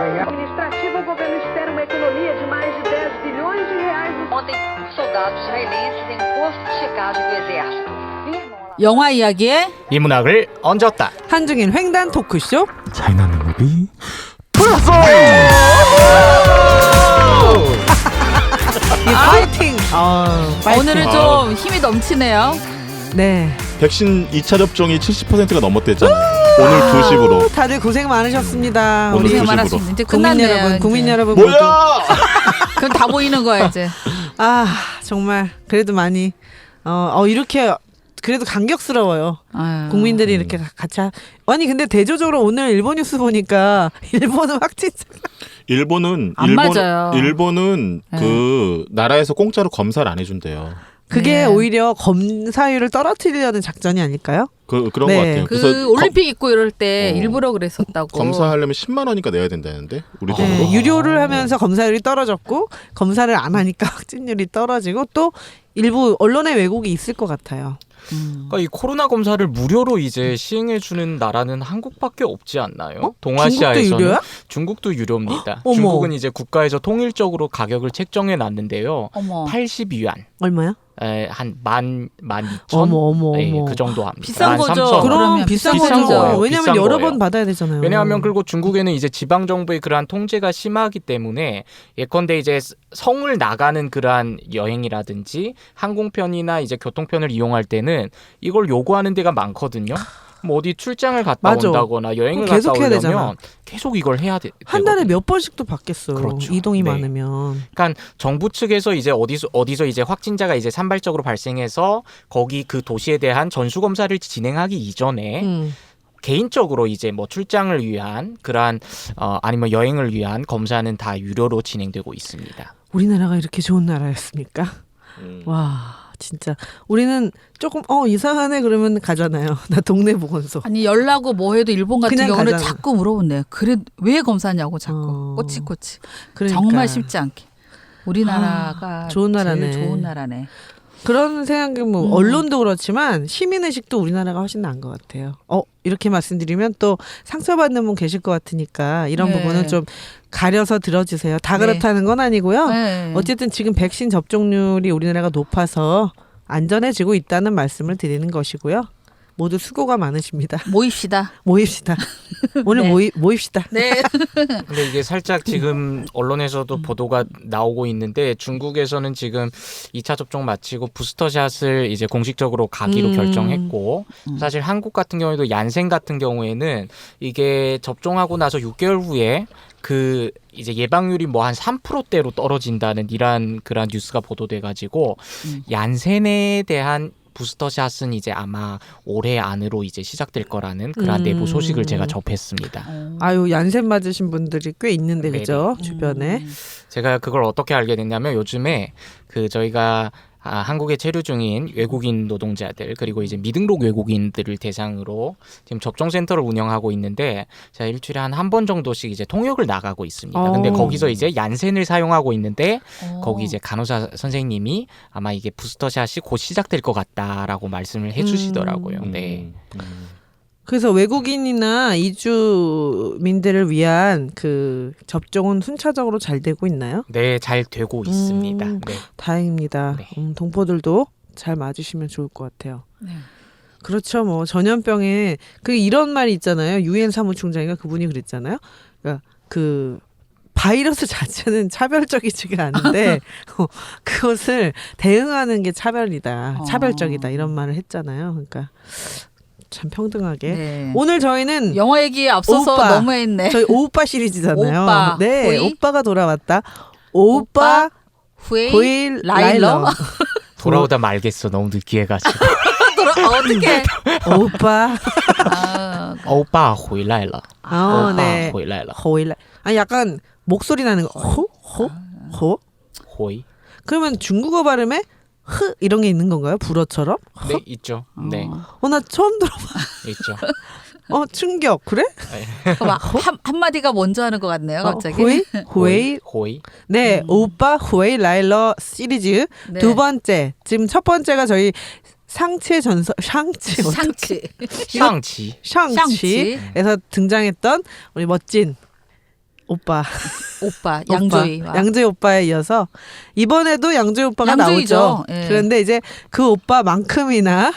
Administrativa, o governo espera uma economia de mais de 10 bilhões de reais. Ontem, soldados israelenses em posto de checagem do exército. 영화 이야기에 이문학을 얹었다. 한중인 횡단 토크쇼 차이나는 무비 플러스 파이팅. 파이팅. 오늘은 좀 힘이 넘치네요. 네. 백신 2차 접종이 70%가 넘었댔잖아요. 오늘 2시부로. 다들 고생 많으셨습니다. 오늘 우리 고생 많았습니다. 이제 국민 끝났네요. 여러분, 국민 이제. 여러분 모두. 뭐야? 그럼 다 보이는 거야 이제. 정말 그래도 많이 이렇게 그래도 감격스러워요. 아유. 국민들이 이렇게 같이 아니 근데 대조적으로 오늘 일본 뉴스 보니까 일본은 확진자가 일본은 안 맞아요. 일본은 네. 그 나라에서 공짜로 검사를 안 해준대요. 그게 네. 오히려 검사율을 떨어뜨리려는 작전이 아닐까요? 그런 네. 것 같아요. 그 그래서 올림픽 있고 이럴 때 어. 일부러 그랬었다고. 검사하려면 10만 원이니까 내야 된다는데 우리 돈으로. 네, 유료를 하면서 검사율이 떨어졌고 검사를 안 하니까 확진율이 떨어지고 또 일부 언론의 왜곡이 있을 것 같아요. 그러니까 이 코로나 검사를 무료로 이제 시행해주는 나라는 한국밖에 없지 않나요? 동아시아에서는 중국도 유료야? 중국도 유료입니다. 어머. 중국은 이제 국가에서 통일적으로 가격을 책정해 놨는데요. 어머. 80위안. 얼마야? 한 12,000? 어머. 그 정도 합니다. 비싼 거죠. 13,000. 그럼 그러면 비싼 비싼 거죠. 거예요. 왜냐면 비싼 여러 거예요. 번 받아야 되잖아요. 왜냐하면 그리고 중국에는 이제 지방 정부의 그러한 통제가 심하기 때문에 예컨대 이제 성을 나가는 그러한 여행이라든지 항공편이나 이제 교통편을 이용할 때는 이걸 요구하는 데가 많거든요. 뭐 어디 출장을 갔다 맞아. 온다거나 여행을 그럼 계속 갔다 해야 오려면 되잖아. 계속 이걸 해야 한 달에 되거든요. 몇 번씩도 받겠어. 그렇죠. 이동이 네. 많으면. 그러니까 정부 측에서 이제 어디서 이제 확진자가 이제 산발적으로 발생해서 거기 그 도시에 대한 전수 검사를 진행하기 이전에 개인적으로 이제 뭐 출장을 위한 그러한 아니면 여행을 위한 검사는 다 유료로 진행되고 있습니다. 우리나라가 이렇게 좋은 나라였습니까? 와 진짜 우리는 조금 이상하네 그러면 가잖아요. 나 동네 보건소. 아니 열나고 뭐 해도 일본 같은 그냥 경우는 가잖아. 자꾸 물어본대요. 그래 왜 검사냐고 자꾸 어. 꼬치꼬치. 그러니까. 정말 쉽지 않게. 우리나라가 좋은 나라네. 제일 좋은 나라네. 그런 생각이 뭐 언론도 그렇지만 시민의식도 우리나라가 훨씬 나은 것 같아요. 이렇게 말씀드리면 또 상처받는 분 계실 것 같으니까 이런 네. 부분은 좀 가려서 들어주세요. 다 네. 그렇다는 건 아니고요. 네. 어쨌든 지금 백신 접종률이 우리나라가 높아서 안전해지고 있다는 말씀을 드리는 것이고요. 모두 수고가 많으십니다. 모입시다. 모입시다. 오늘 네. 모입시다. 네. 근데 이게 살짝 지금 언론에서도 보도가 나오고 있는데 중국에서는 지금 2차 접종 마치고 부스터샷을 이제 공식적으로 가기로 결정했고 사실 한국 같은 경우에도 얀센 같은 경우에는 이게 접종하고 나서 6개월 후에 그 이제 예방률이 뭐 한 3%대로 떨어진다는 이러한 그런 뉴스가 보도돼 가지고 얀센에 대한 부스터샷은 이제 아마 올해 안으로 이제 시작될 거라는 그런 내부 소식을 제가 접했습니다. 아유 얀센 맞으신 분들이 꽤 있는데 그죠? 네네. 주변에. 제가 그걸 어떻게 알게 됐냐면 요즘에 그 저희가 한국에 체류 중인 외국인 노동자들 그리고 이제 미등록 외국인들을 대상으로 지금 접종센터를 운영하고 있는데 제가 일주일에 한 번 정도씩 이제 통역을 나가고 있습니다. 근데 거기서 이제 얀센을 사용하고 있는데 거기 이제 간호사 선생님이 아마 이게 부스터샷이 곧 시작될 것 같다라고 말씀을 해주시더라고요. 네. 그래서 외국인이나 이주민들을 위한 그 접종은 순차적으로 잘 되고 있나요? 네, 잘 되고 있습니다. 네. 다행입니다. 네. 동포들도 잘 맞으시면 좋을 것 같아요. 네. 그렇죠. 뭐 전염병에 이런 말이 있잖아요. 유엔 사무총장인가 그분이 그랬잖아요. 그러니까 그 바이러스 자체는 차별적이지가 않은데 그것을 대응하는 게 차별적이다 이런 말을 했잖아요. 그러니까 참 평등하게. 네. 오늘 저희는 영화 얘기에 앞서서 오빠. 너무했네. 저희 오빠 시리즈잖아요. 오빠, 네, 호이? 오빠가 돌아왔다. 오빠 후에이 호일 라일러. 돌아오다 말겠어. 너무 늦게 해가지고. 어떻게? 오빠. 오빠 回来了. 오빠 네. 回来了. 호일. 약간 목소리 나는 거. 호? 호이. 그러면 중국어 발음에 흐 이런 게 있는 건가요? 불어처럼? 네, 있죠. 네, 나 처음 들어봐. 있죠. 충격. 그래? 한마디가 먼저 하는 것 같네요. 갑자기. 호이. 호이. 네, 오빠 호이 라일러 시리즈 네. 두 번째. 지금 첫 번째가 저희 상치의 전설 샹치 상치. 샹치. 샹치에서 등장했던 우리 멋진 오빠. 오빠 양조위와 양조위 오빠에 이어서 이번에도 양조위 오빠가 양조위죠. 나오죠. 예. 그런데 이제 그 오빠만큼이나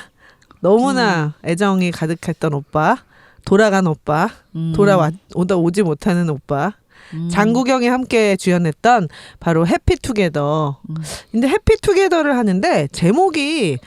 너무나 애정이 가득했던 오빠, 돌아간 오빠, 오지 못하는 오빠. 장국영이 함께 주연했던 바로 해피투게더. 근데 해피투게더를 하는데 제목이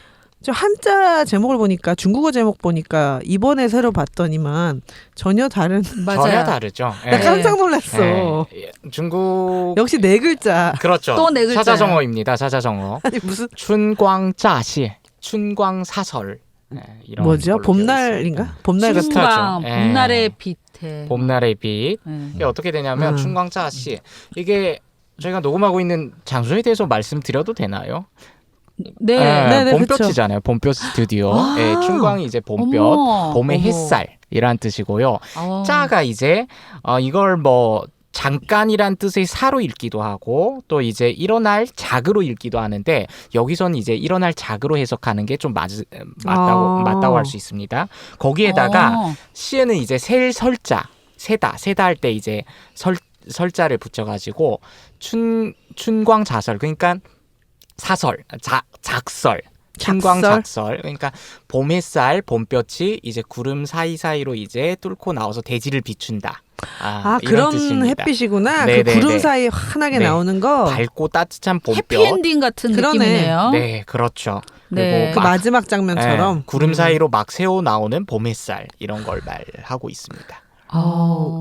저 한자 제목을 보니까 중국어 제목 보니까 이번에 새로 봤더니만 전혀 다른. 맞아요. 전혀 다르죠. 나 예. 깜짝 놀랐어. 예. 중국 역시 네 글자. 그렇죠. 또 네 글자예요. 사자성어입니다. 사자성어. 아니 무슨 춘광짜시, 춘광사설. 예, 이런 뭐죠? 걸로 봄날인가? 되어 봄날 같은. 비슷하죠. 춘광 예. 봄날의 빛에 있습니다. 봄날의 빛. 예. 이게 어떻게 되냐면 음. 춘광짜시 이게 저희가 녹음하고 있는 장소에 대해서 말씀드려도 되나요? 네. 예, 네네, 봄볕이잖아요. 봄볕 스튜디오. 아. 예, 춘광이 이제 봄볕, 어머. 봄의 어머. 햇살이란 뜻이고요. 어. 짜가 이제 이걸 뭐 잠깐이란 뜻의 사로 읽기도 하고 또 이제 일어날 작으로 읽기도 하는데 여기서는 이제 일어날 작으로 해석하는 게 좀 맞다고 할 수 있습니다. 거기에다가 시에는 이제 설자 세다 할 때 이제 설자를 붙여가지고 춘광자설 그러니까 사설 작설 춘광작설 그러니까 봄 햇살 봄볕이 이제 구름 사이사이로 이제 뚫고 나와서 대지를 비춘다. 이런 그런 뜻입니다. 햇빛이구나. 네, 그 네, 구름 네. 사이 환하게 네. 나오는 거. 밝고 따뜻한 봄볕. 해피엔딩 같은 그러네. 느낌이네요. 네, 그렇죠. 네. 그 마지막 장면처럼. 구름 사이로 막 새어 나오는 봄 햇살 이런 걸 말하고 있습니다.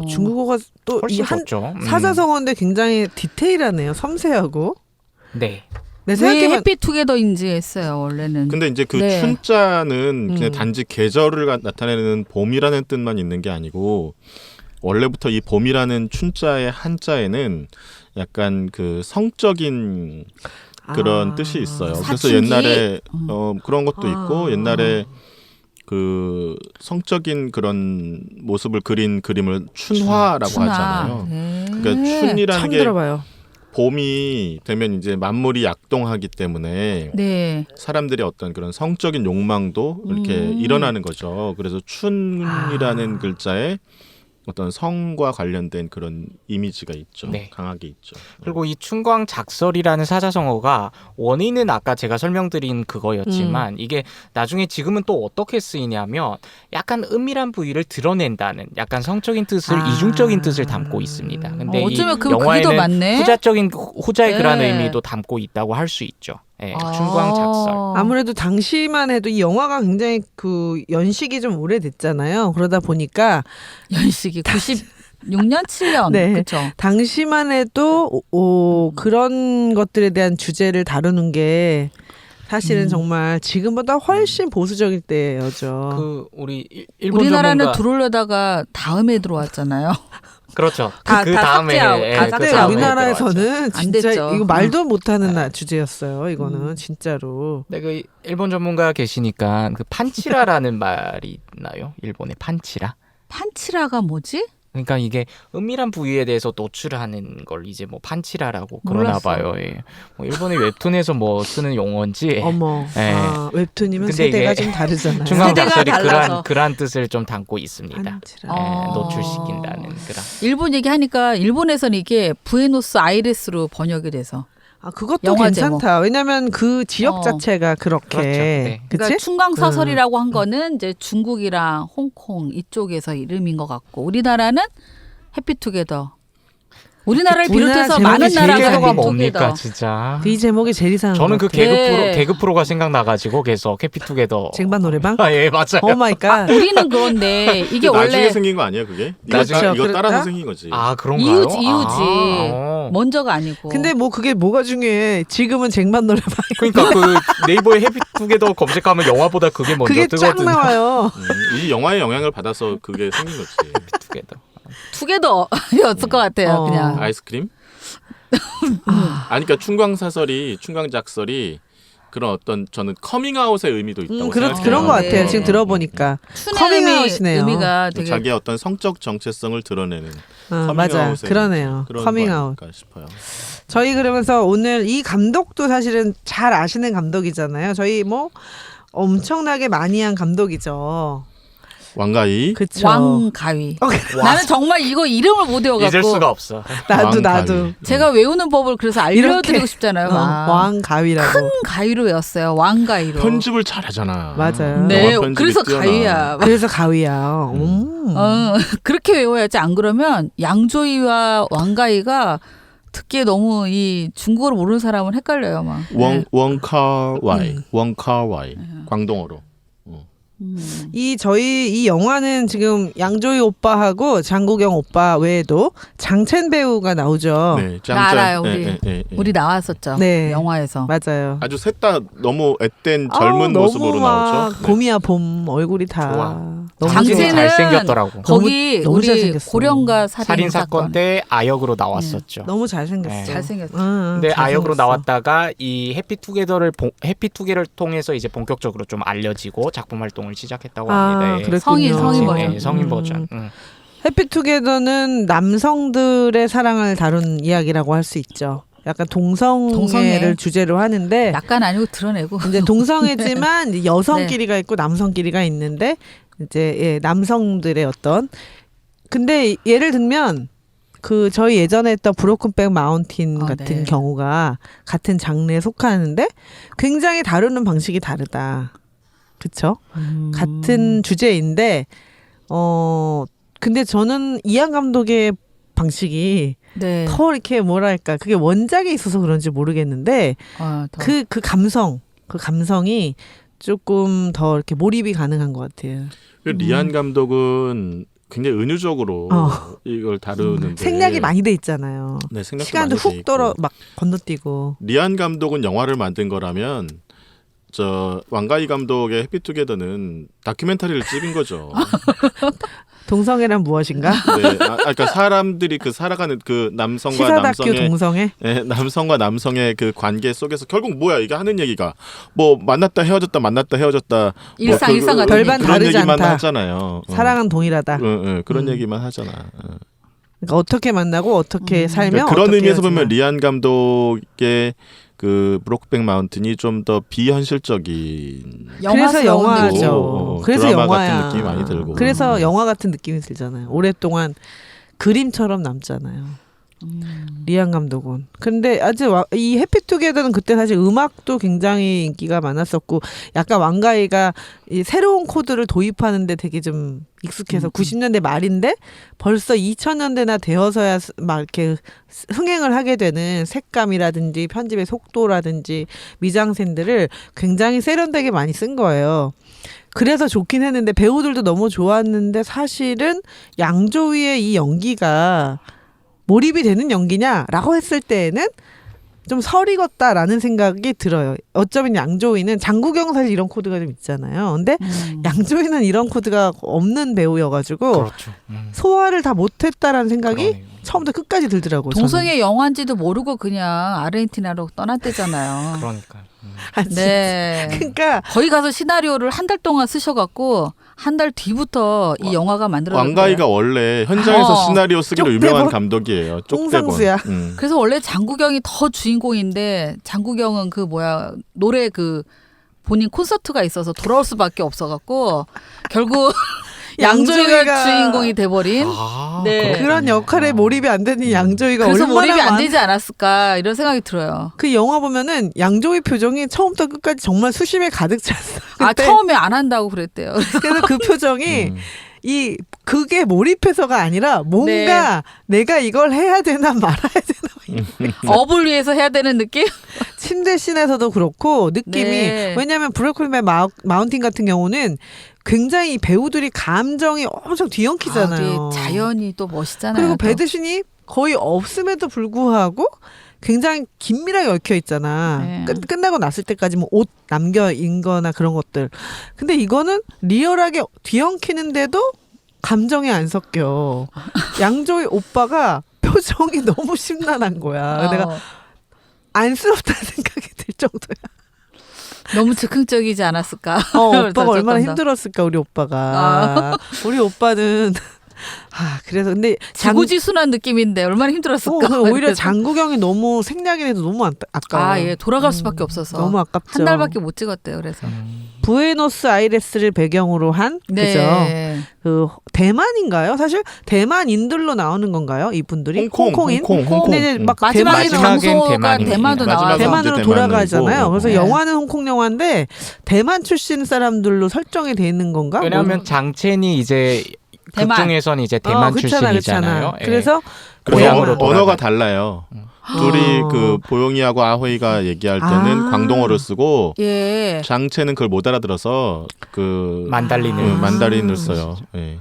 중국어가 또 이 훨씬 한 좋죠. 사자성어인데 굉장히 디테일하네요. 섬세하고. 네. 내 왜 생각에만 해피투게더인지 했어요 원래는. 근데 이제 그 네. 춘자는 그냥 단지 계절을 나타내는 봄이라는 뜻만 있는 게 아니고 원래부터 이 봄이라는 춘자의 한자에는 약간 그 성적인 그런 뜻이 있어요. 그래서 사춘기? 옛날에 그런 것도 아. 있고 옛날에 그 성적인 그런 모습을 그린 그림을 춘화라고 춘화. 하잖아요. 네. 그러니까 춘이라는 처음 게 들어봐요. 봄이 되면 이제 만물이 약동하기 때문에 네. 사람들의 어떤 그런 성적인 욕망도 이렇게 일어나는 거죠. 그래서 춘이라는 글자에 어떤 성과 관련된 그런 이미지가 있죠. 네. 강하게 있죠. 그리고 이 춘광작설이라는 사자성어가 원인은 아까 제가 설명드린 그거였지만 이게 나중에 지금은 또 어떻게 쓰이냐면 약간 은밀한 부위를 드러낸다는 약간 성적인 뜻을 이중적인 뜻을 담고 있습니다. 근데 이 어쩌면 그게 더 영화에는 맞네. 후자적인 후자의 네. 그런 의미도 담고 있다고 할 수 있죠. 네, 춘광작설. 아무래도 당시만 해도 이 영화가 굉장히 그 연식이 좀 오래됐잖아요. 그러다 보니까 연식이 96년 7년. 네. 그렇죠. 당시만 해도 그런 것들에 대한 주제를 다루는 게 사실은 정말 지금보다 훨씬 보수적일 때였죠. 그 우리 일본 우리나라는 전문가 들어오려다가 다음에 들어왔잖아요. 그렇죠. 다 다음에 삭제하고, 예, 다 그 그때 삭제하고. 다음에 들어왔죠. 우리나라에서는 안 진짜 됐죠. 이거 말도 못하는 주제였어요. 이거는 진짜로. 네, 그 일본 전문가 계시니까 그 판치라라는 말이 있나요? 일본의 판치라? 판치라가 뭐지? 그러니까 이게 은밀한 부위에 대해서 노출하는 걸 이제 뭐 판치라라고 그러나 몰랐어. 봐요. 예. 뭐 일본의 웹툰에서 뭐 쓰는 용어인지 어머. 네. 웹툰이면 근데 세대가 이게 좀 다르잖아요. 중간작설이 세대가 달라서. 그러한 뜻을 좀 담고 있습니다. 판치라. 예, 노출시킨다는 그런. 일본 얘기하니까 일본에서는 이게 부에노스 아이레스로 번역이 돼서 그것도 영화 괜찮다. 왜냐면 그 지역 어. 자체가 그렇게. 그렇죠. 네. 그치? 그러니까 춘광사설이라고 한 거는 이제 중국이랑 홍콩 이쪽에서 이름인 것 같고 우리나라는 해피투게더. 우리나라를 비롯해서 우리나라 많은 제목이 나라가 개그가 해피투게더. 뭡니까 진짜. 이 제목이 제일 이상한 저는 것 그 같아요. 개그 프로가 생각나가지고 계속 해피투게더. 쟁반 노래방? 예 맞아요. 오 마이 갓. 우리는 그런데 이게 나중에 원래 생긴 거 아니에요, 그게? 그렇죠. 이거 따라서 그렇다? 생긴 거지. 그런가요? 이유지. 먼저가 아니고. 근데 뭐 그게 뭐가 중요해. 지금은 쟁반 노래방. 그러니까 그 네이버에 해피투게더 검색하면 영화보다 그게 먼저 그게 쫙 뜨거든요. 나와요. 이 영화의 영향을 받아서 그게 생긴 거지. 해피투게더. 투게더였을 것 같아요. 그냥. 아이스크림? 그러니까 춘광작설이 그런 어떤 저는 커밍아웃의 의미도 있다고 생각해요. 그런 것 같아요. 네. 지금 들어보니까. 춘의 커밍아웃이네요. 의미가 되게 자기의 어떤 성적 정체성을 드러내는 맞아. 커밍아웃의 그러네요. 그런 커밍아웃. 거 아닐까 싶어요. 저희 그러면서 오늘 이 감독도 사실은 잘 아시는 감독이잖아요. 저희 뭐 엄청나게 많이 한 감독이죠. 왕가희. 그쵸. 왕가위. 나는 정말 이거 이름을 못 잊을 수가 외워갖고 없어. 나도. 제가 외우는 법을 그래서 알려드리고 싶잖아요. 왕가위라고. 큰 가위로 외웠어요. 왕가위로. 편집을 잘하잖아. 맞아요. 네, 영화 편집이 그래서 뛰어나. 가위야. 그래서 가위야. 그렇게 외워야지. 안 그러면 양조위와 왕가위가 듣기에 너무 이 중국어를 모르는 사람은 헷갈려요, 막. 원카와이, 원카와이, 광동어로. 저희 이 영화는 지금 양조위 오빠하고 장국영 오빠 외에도 장첸 배우가 나오죠. 네, 나 알아요, 짱짱. 우리. 예. 우리 나왔었죠. 네. 영화에서. 맞아요. 아주 셋 다 너무 앳된 젊은 모습으로 나오죠. 네. 봄이야 봄 얼굴이 다 좋아. 너무 장첸은 잘생겼더라고. 거기 너무 우리 잘생겼어. 고령가 살인 사건 때 아역으로 나왔었죠. 너무 잘생겼어. 네. 잘생겼죠. 근데 아역으로 나왔다가 이 해피투게더를 통해서 이제 본격적으로 좀 알려지고 작품 활동을 시작했다고 합니다. 예. 그랬군요. 성인 버전. 네, 성인 버전. 해피투게더는 남성들의 사랑을 다룬 이야기라고 할 수 있죠. 약간 동성애를 동성애. 주제로 하는데 약간 아니고 드러내고. 이제 동성애지만 이제 여성끼리가 있고 남성끼리가 있는데 이제 남성들의 어떤 근데 예를 들면 그 저희 예전에 했던 브로큰백 마운틴 같은 네. 경우가 같은 장르에 속하는데 굉장히 다루는 방식이 다르다. 그쵸? 같은 주제인데 근데 저는 이한 감독의 방식이 네. 더 이렇게 뭐랄까 그게 원작에 있어서 그런지 모르겠는데 더. 그 감성이 조금 더 이렇게 몰입이 가능한 것 같아요. 리안 감독은 굉장히 은유적으로 이걸 다루는데 생략이 많이 돼 있잖아요. 네, 생략도 시간도 많이 돼 훅 있고. 떨어 막 건너뛰고. 리안 감독은 영화를 만든 거라면 저 왕가희 감독의 해피투게더는 다큐멘터리를 찍은 거죠. 동성애란 무엇인가? 네, 그러니까 사람들이 그 살아가는 그 남성과 시사 다큐 남성의 동성애? 네, 남성과 남성의 그 관계 속에서 결국 뭐야 이게 하는 얘기가 뭐 만났다 헤어졌다 일상 뭐 같은 별반 그런 다르지 얘기만 않다. 하잖아요. 사랑은 동일하다. 그런 얘기만 하잖아. 그러니까 어떻게 만나고 어떻게 살면 그러니까 그런 어떻게 의미에서 보면 헤어지나. 리안 감독의 그 브로크백 마운틴이 좀 더 비현실적인 그래서 영화죠. 그래서 드라마 영화야. 같은 느낌이 많이 들고. 그래서 영화 같은 느낌이 들잖아요. 오랫동안 그림처럼 남잖아요. 리안 감독은. 근데 아직 이 해피투게더는 그때 사실 음악도 굉장히 인기가 많았었고 약간 왕가희가 이 새로운 코드를 도입하는데 되게 좀 익숙해서 90년대 말인데 벌써 2000년대나 되어서야 막 이렇게 흥행을 하게 되는 색감이라든지 편집의 속도라든지 미장센들을 굉장히 세련되게 많이 쓴 거예요. 그래서 좋긴 했는데 배우들도 너무 좋았는데 사실은 양조위의 이 연기가 몰입이 되는 연기냐라고 했을 때에는 좀 설익었다라는 생각이 들어요. 어쩌면 양조위는 장국영 사실 이런 코드가 좀 있잖아요. 근데 양조위는 이런 코드가 없는 배우여가지고 그렇죠. 소화를 다 못했다라는 생각이 그러네요. 처음부터 끝까지 들더라고요. 동성애 영화인지도 모르고 그냥 아르헨티나로 떠났대잖아요. 그러니까. 네. 그러니까 거기 가서 시나리오를 한 달 동안 쓰셔갖고 한 달 뒤부터 이 영화가 만들어졌어요. 왕가희가 원래 현장에서 시나리오 쓰기로 쪽대본? 유명한 감독이에요. 쪽대본. 홍상수야. 그래서 원래 장국영이 더 주인공인데 장국영은 노래 본인 콘서트가 있어서 돌아올 수밖에 없어갖고 결국 양조위가 주인공이 돼버린. 네. 그런 역할에 몰입이 안 되는 양조위가 그래서 얼마나 몰입이 안 되지 않았을까 이런 생각이 들어요. 그 영화 보면은 양조위 표정이 처음부터 끝까지 정말 수심에 가득 찼어. 처음에 안 한다고 그랬대요. 그래서 그 표정이 그게 몰입해서가 아니라 뭔가 내가 이걸 해야 되나 말아야 되나 업을 위해서 해야 되는 느낌? 침대 씬에서도 그렇고 느낌이 네. 왜냐하면 브로큰백 마운틴 같은 경우는 굉장히 배우들이 감정이 엄청 뒤엉키잖아요. 자연이 또 멋있잖아요. 그리고 또. 배드신이 거의 없음에도 불구하고 굉장히 긴밀하게 얽혀 있잖아. 네. 끝나고 났을 때까지 뭐 옷 남겨 인거나 그런 것들. 근데 이거는 리얼하게 뒤엉키는데도 감정이 안 섞여. 양조위 오빠가 표정이 너무 심란한 거야. 내가 안쓰럽다는 생각이 들 정도야. 너무 즉흥적이지 않았을까? 오빠가 얼마나 힘들었을까 우리 오빠가. 우리 오빠는 그래서 근데 지고지순한 느낌인데 얼마나 힘들었을까? 오히려 장국영이 너무 생략이 돼도 너무 아까워. 돌아갈 수밖에 없어서 너무 아깝죠. 한 달밖에 못 찍었대요. 그래서 부에노스아이레스를 배경으로 한 그죠? 네. 그 대만인가요? 사실 대만인들로 나오는 건가요? 이분들이 홍콩인. 홍콩. 근데 이제 막 마지막에 대만인 장소가 대만입니다. 대만도 나와서 마지막에 대만으로 이제 돌아가잖아요. 대만이고. 그래서 네. 영화는 홍콩 영화인데 대만 출신 사람들로 설정이 돼 있는 건가? 왜냐하면 장첸이 이제 대만. 극중에서는 이제 대만 그렇잖아, 출신이잖아요. 그렇잖아. 예. 그래서 그리고 고향으로 언어가 돌아가- 달라요. 둘이 아. 그 보영이하고 아호이가 얘기할 때는 아. 광동어를 쓰고 예. 장첸은 그걸 못 알아들어서 그 만달린을 만다린을 써요. 예.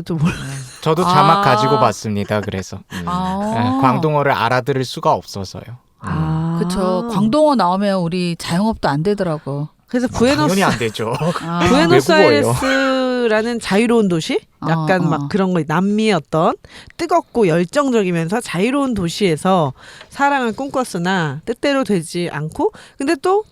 또 몰라. 저도 아. 자막 가지고 봤습니다. 그래서 아. 예, 광동어를 알아들을 수가 없어서요. 아. 그쵸. 광동어 나오면 우리 자영업도 안 되더라고. 그래서 당연히 안 되죠. 아. 부에노스아이레스라는 자유로운 도시? 약간 막 그런 거 남미의 어떤 뜨겁고 열정적이면서 자유로운 도시에서 사랑을 꿈꿨으나 뜻대로 되지 않고 근데 또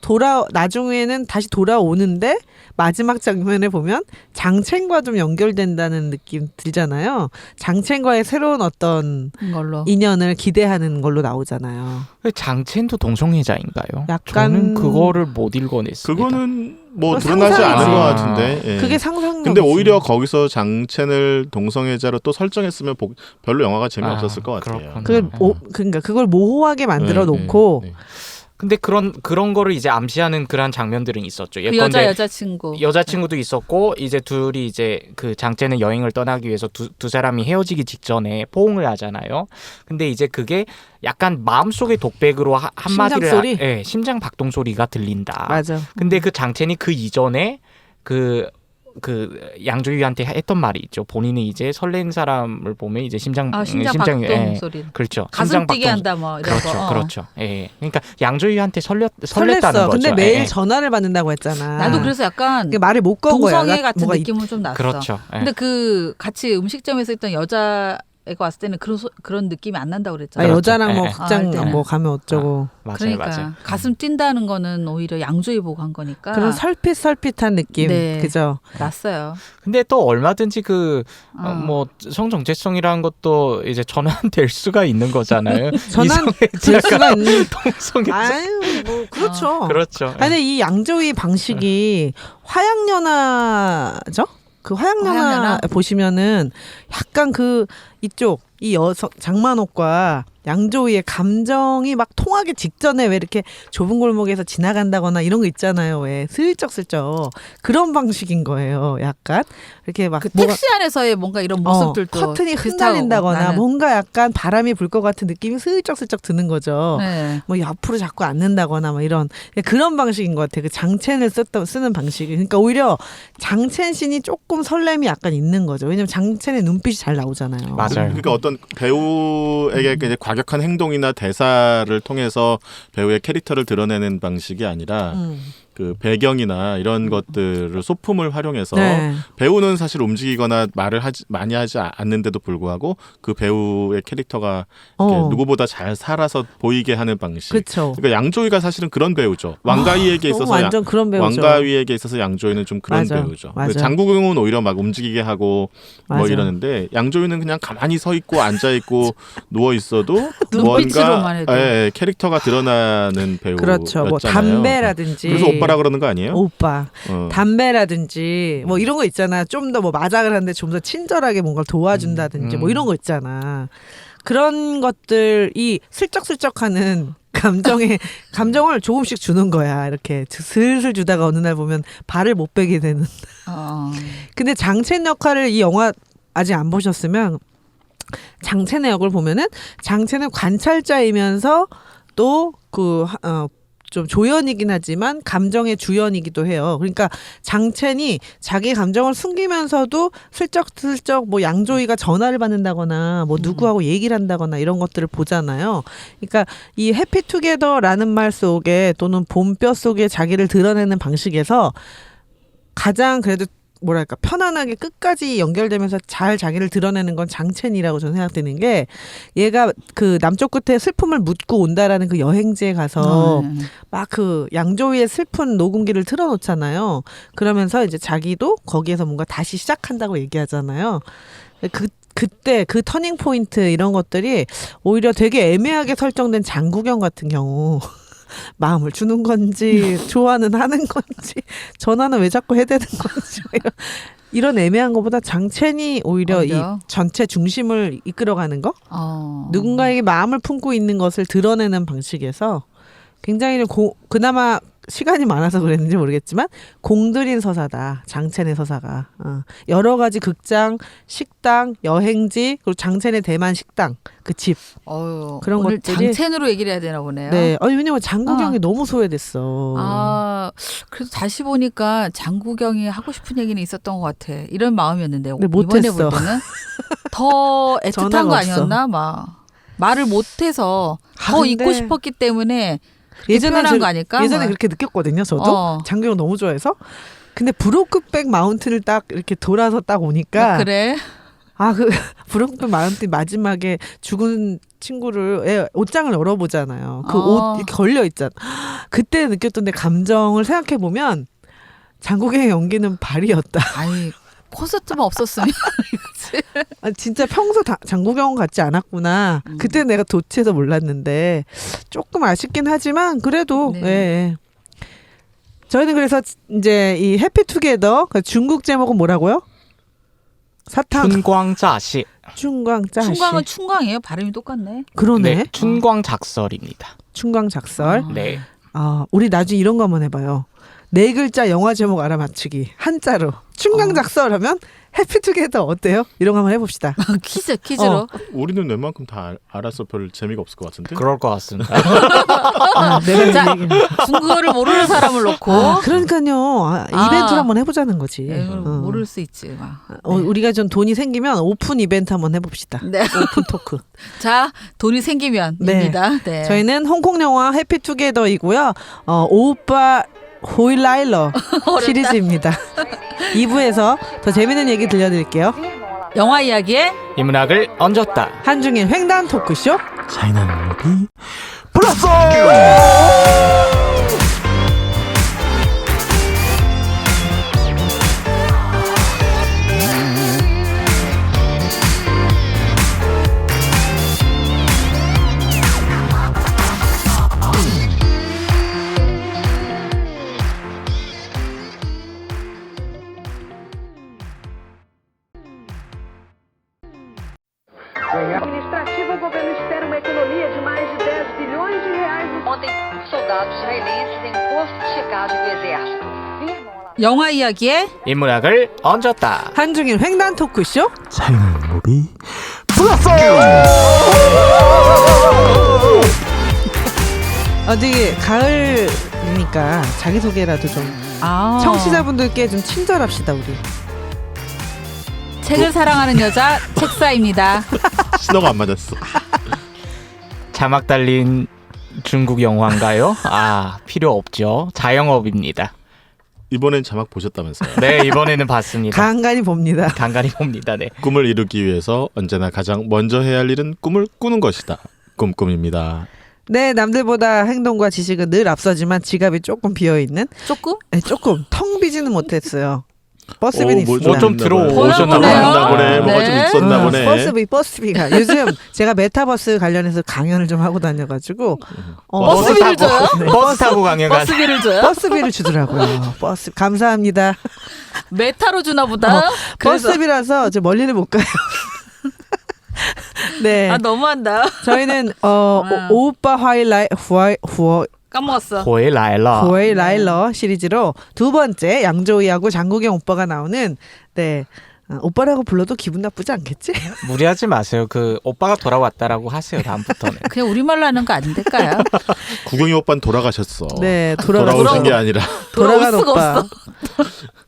나중에는 다시 돌아오는데 마지막 장면에 보면 장첸과 좀 연결된다는 느낌 들잖아요. 장첸과의 새로운 어떤 걸로. 인연을 기대하는 걸로 나오잖아요. 장첸도 동성애자인가요? 약간- 저는 그거를 못 읽어냈습니다. 그거는 뭐 뭐 드러나지 않은 상상이지. 것 같은데. 예. 그게 상상력이지. 근데 오히려 거기서 장첸을 동성애자로 또 설정했으면 별로 영화가 재미없었을 것 같아요. 그렇구나. 그러니까 그걸 모호하게 만들어 네, 놓고 네, 네. 근데 그런 거를 이제 암시하는 그런 장면들은 있었죠. 그 예컨대 여자친구. 여자친구도 있었고 이제 둘이 이제 그 장첸은 여행을 떠나기 위해서 두 사람이 헤어지기 직전에 포옹을 하잖아요. 근데 이제 그게 약간 마음속의 독백으로 한마디를 심장소리? 예, 심장 박동 소리가 들린다. 맞아. 근데 그 장첸이 그 이전에 그 양조위한테 했던 말이 있죠. 본인이 이제 설렌 사람을 보면 이제 심장 심장 박동 예, 소리. 그렇죠. 가슴 심장 뛰게 박동 한다 뭐 이런 그렇죠, 거. 그렇죠. 예, 그러니까 양조위한테 설렜다는 설렜어. 거죠. 근데 매일 예, 전화를 받는다고 했잖아. 나도 그래서 약간 그게 말을 못 건 거야. 동성애 같은 뭐가 느낌은 좀 났어. 그렇죠. 예. 근데 그 같이 음식점에서 있던 여자애가 왔을 때는 그런 느낌이 안 난다고 그랬잖아. 그렇죠. 여자랑 뭐 예. 극장 아, 할 때는. 뭐 가면 어쩌고. 맞아요, 그러니까 맞아요. 가슴 뛴다는 거는 오히려 양조위 보고 한 거니까 그런 설핏설핏한 느낌. 네. 그죠? 났어요. 근데 또 얼마든지 어. 뭐 성정체성이라는 것도 이제 전환될 수가 있는 거잖아요. 전환될 수가 있는. 동성애. 아유, 뭐 그렇죠. 그렇죠. 아니 근데 이 양조위 방식이 화양연화죠? 그 화양연화 화양연화? 보시면은 약간 그 이쪽 이 여성 장만옥과 양조위의 감정이 막 통하기 직전에 왜 이렇게 좁은 골목에서 지나간다거나 이런 거 있잖아요. 왜 슬쩍슬쩍 그런 방식인 거예요. 약간 이렇게 막 그 뭐가 택시 안에서의 뭔가 이런 모습들도 커튼이 비슷하고, 흔들린다거나 나는. 뭔가 약간 바람이 불 것 같은 느낌이 슬쩍슬쩍 드는 거죠. 네. 뭐 옆으로 자꾸 앉는다거나 뭐 이런 그런 방식인 것 같아요. 그 장첸을 쓰는 방식이. 그러니까 오히려 장첸 씬이 조금 설렘이 약간 있는 거죠. 왜냐면 장첸의 눈빛이 잘 나오잖아요. 맞아요. 그러니까 어떤 배우에게 이제 과격한 행동이나 대사를 통해서 배우의 캐릭터를 드러내는 방식이 아니라 그 배경이나 이런 것들을 소품을 활용해서 네. 배우는 사실 움직이거나 말을 많이 하지 않는데도 불구하고 그 배우의 캐릭터가 이렇게 누구보다 잘 살아서 보이게 하는 방식. 그렇죠. 그러니까 양조위가 사실은 그런 배우죠. 왕가위에게 있어서 완전 그런 배우죠. 왕가위에게 있어서 양조위는 좀 그런 맞아. 배우죠. 맞아. 장국영은 오히려 막 움직이게 하고 뭐 맞아. 이러는데 양조위는 그냥 가만히 서 있고 앉아 있고 누워 있어도 눈빛으로만 해도. 캐릭터가 드러나는 배우였잖아요. 그렇죠. 뭐 담배라든지. 그래서 오빠라 그러는 거 아니에요? 오빠. 어. 담배라든지 뭐 이런 거 있잖아. 좀 더 뭐 마작을 하는데 좀 더 친절하게 뭔가를 도와준다든지 뭐 이런 거 있잖아. 그런 것들이 슬쩍슬쩍하는 감정을 조금씩 주는 거야. 이렇게 슬슬 주다가 어느 날 보면 발을 못 빼게 되는. 근데 장첸 역할을 이 영화 아직 안 보셨으면 장첸의 역을 보면은 장첸은 관찰자이면서 또 좀 조연이긴 하지만 감정의 주연이기도 해요. 그러니까 장첸이 자기 감정을 숨기면서도 슬쩍슬쩍 뭐 양조위가 전화를 받는다거나 뭐 누구하고 얘기를 한다거나 이런 것들을 보잖아요. 그러니까 이 해피투게더라는 말 속에 또는 봄볕 속에 자기를 드러내는 방식에서 가장 그래도 뭐랄까 편안하게 끝까지 연결되면서 잘 자기를 드러내는 건 장첸이라고 저는 생각되는 게 얘가 그 남쪽 끝에 슬픔을 묻고 온다라는 그 여행지에 가서 막 그 양조위의 슬픈 녹음기를 틀어놓잖아요. 그러면서 이제 자기도 거기에서 뭔가 다시 시작한다고 얘기하잖아요. 그때 그 터닝 포인트 이런 것들이 오히려 되게 애매하게 설정된 장국영 같은 경우 마음을 주는 건지 좋아는 하는 건지 전화는 왜 자꾸 해대는 건지 이런 애매한 것보다 장첸이 오히려 이 전체 중심을 이끌어가는 거 누군가에게 마음을 품고 있는 것을 드러내는 방식에서 굉장히 그나마 시간이 많아서 그랬는지 모르겠지만 공들인 서사다. 장첸의 서사가. 여러 가지 극장, 식당, 여행지 그리고 장첸의 대만 식당 그 집 그런 오늘 것들이 장첸으로 얘기를 해야 되나 보네요. 네, 왜냐면 장국영이 너무 소외됐어. 그래서 다시 보니까 장국영이 하고 싶은 얘기는 있었던 것 같아. 이런 마음이었는데 근데 이번에 못했어. 볼 때는 더 애틋한 전화가 거 없어. 아니었나? 막 말을 못해서 더 근데 있고 싶었기 때문에 예전에 표현한 거 아닐까? 예전에 막. 그렇게 느꼈거든요. 저도 장국영 너무 좋아해서. 근데 브로크백 마운틴을 딱 이렇게 돌아서 딱 오니까 그래? 그 브로크백 마운틴 마지막에 죽은 친구를 옷장을 열어보잖아요. 그 옷 이렇게 걸려 있잖아. 그때 느꼈던 내 감정을 생각해 보면 장국영의 연기는 발이었다. 아니 콘서트만 없었으면 진짜 평소 장국영 같지 않았구나. 그때 내가 도치해서 몰랐는데 조금 아쉽긴 하지만 그래도 예. 저희는 그래서 이제 이 해피투게더 중국 제목은 뭐라고요? 사탕 춘광자시. 춘광짜시. 춘광은 춘광이에요. 발음이 똑같네. 그러네. 네, 춘광작설입니다. 춘광작설. 네. 우리 나중에 이런 거 한번 해봐요. 4글자 영화 제목 알아맞추기 한자로 춘광작설 하면 해피투게더 어때요? 이런 거 한번 해봅시다. 퀴즈로. 우리는 웬만큼 다 알아서 별 재미가 없을 것 같은데. 그럴 것 같습니다. 자, 중국어를 모르는 사람을 놓고 그러니까요. 이벤트를 한번 해보자는 거지. 모를 수 있지. 우리가 좀 돈이 생기면 오픈 이벤트 한번 해봅시다. 네. 오픈 토크. 자, 돈이 생기면입니다. 네. 저희는 홍콩 영화 해피투게더이고요. 오빠 호일라일러 시리즈입니다. 2부에서 더 재밌는 얘기 들려드릴게요. 영화 이야기에 인문학을 얹었다. 한중인 횡단 토크쇼 차이나 무비 플러스. Administrativa, o governo espera uma economia de mais de 10 bilhões de reais. Ontem, soldados israelenses em posto de checagem do exército afirmam lá. 영화 이야기에 인문학을 얹었다. 한중인 횡단 토크쇼 차이나 무비 플러스. 어디 가을이니까 자기소개라도 좀 청취자분들께 좀 친절합시다 우리. 책을 사랑하는 여자 책사입니다. 신호가 안 맞았어. 자막 달린 중국 영화인가요? 필요 없죠. 자영업입니다. 이번엔 자막 보셨다면서요? 네, 이번에는 봤습니다. 간간히 봅니다. 간간히 봅니다. 네. 꿈을 이루기 위해서 언제나 가장 먼저 해야 할 일은 꿈을 꾸는 것이다. 꿈꿈입니다. 네, 남들보다 행동과 지식은 늘 앞서지만 지갑이 조금 비어있는 조금? 네, 조금 텅 비지는 못했어요. 버스비는 있습니다. 뭐 좀 들어오셨나 보네요. 보네. 뭐가 네. 좀 있었나 보네. 버스비가 요즘 제가 메타버스 관련해서 강연을 좀 하고 다녀가지고 버스비를 줘요? 네, 버스 타고 강연 가. 버스비를 줘요? 버스비를 주더라고요. 버스 감사합니다. 메타로 주나 보다. 그래서 버스비라서 저 멀리는 못 가요. 네, 너무한다. 저희는 오빠 까먹었어. 호에라일러 시리즈로 두 번째 양조위하고 장국영 오빠가 나오는 오빠라고 불러도 기분 나쁘지 않겠지? 무리하지 마세요. 그 오빠가 돌아왔다라고 하세요. 다음부터는. 그냥 우리말로 하는 거 안 될까요? 구경이 오빠는 돌아가셨어. 네, 돌아오신 게 아니라 돌아간 수가 오빠. 없어.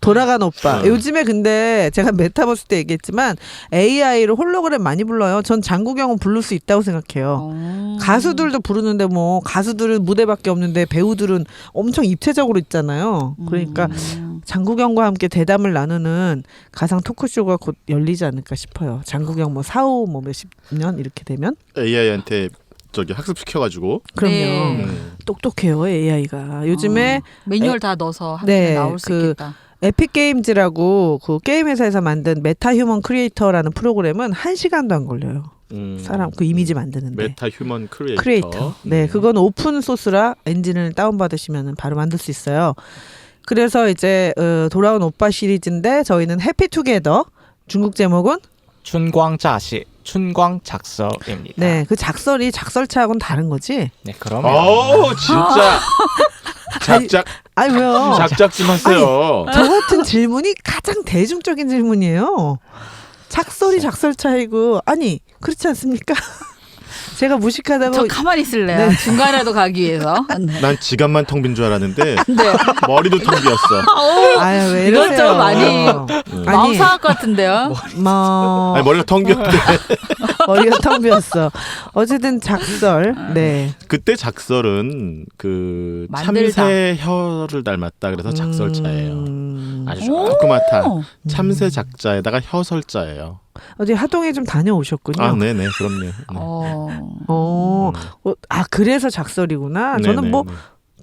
돌아간 오빠. 요즘에 근데 제가 메타버스 때 얘기했지만 AI로 홀로그램 많이 불러요. 전 장국영은 부를 수 있다고 생각해요. 가수들도 부르는데 뭐 가수들은 무대밖에 없는데 배우들은 엄청 입체적으로 있잖아요. 그러니까 장국영과 함께 대담을 나누는 가상 토크쇼가 곧 열리지 않을까 싶어요. 장국영 뭐 사후 뭐 몇십 년 이렇게 되면 AI한테 학습시켜가지고. 그럼요. 네. 똑똑해요 AI가. 요즘에 매뉴얼 다 넣어서 하면 나올 수 있겠다. 에픽게임즈라고 그 게임 회사에서 만든 메타 휴먼 크리에이터라는 프로그램은 1시간도 안 걸려요. 사람 그 이미지 만드는데. 메타 휴먼 크리에이터. 크리에이터. 네, 그건 오픈 소스라 엔진을 다운 받으시면 바로 만들 수 있어요. 그래서 이제 돌아온 오빠 시리즈인데 저희는 해피투게더. 중국 제목은 춘광자시, 춘광작설입니다. 네, 그 작설이 작설차하고는 다른 거지? 네, 그러면 진짜 작작 아니 왜요? 작작 좀 하세요. 저 같은 질문이 가장 대중적인 질문이에요. 작설이 작설차이고 아니 그렇지 않습니까? 제가 무식하다고 저 가만히 있을래요. 네. 중간이라도 가기 위해서. 네. 난 지갑만 텅 빈 줄 알았는데 네. 머리도 텅 비었어. 아유 왜 이건 이러세요? 좀 많이 아니 마우스학 같은데요. 뭐 아니 머리가 텅 비었는데 머리가 텅 비었어. 어쨌든 작설. 네. 그때 작설은 그 만들다. 참새 혀를 닮았다 그래서 작설차예요. 음. 아주 조그맣다. 오. 참새 작자에다가 혀설자예요. 어제 하동에 좀 다녀오셨군요. 아, 네네, 그럼요. 네. 그래서 작설이구나. 저는 네네, 뭐 네.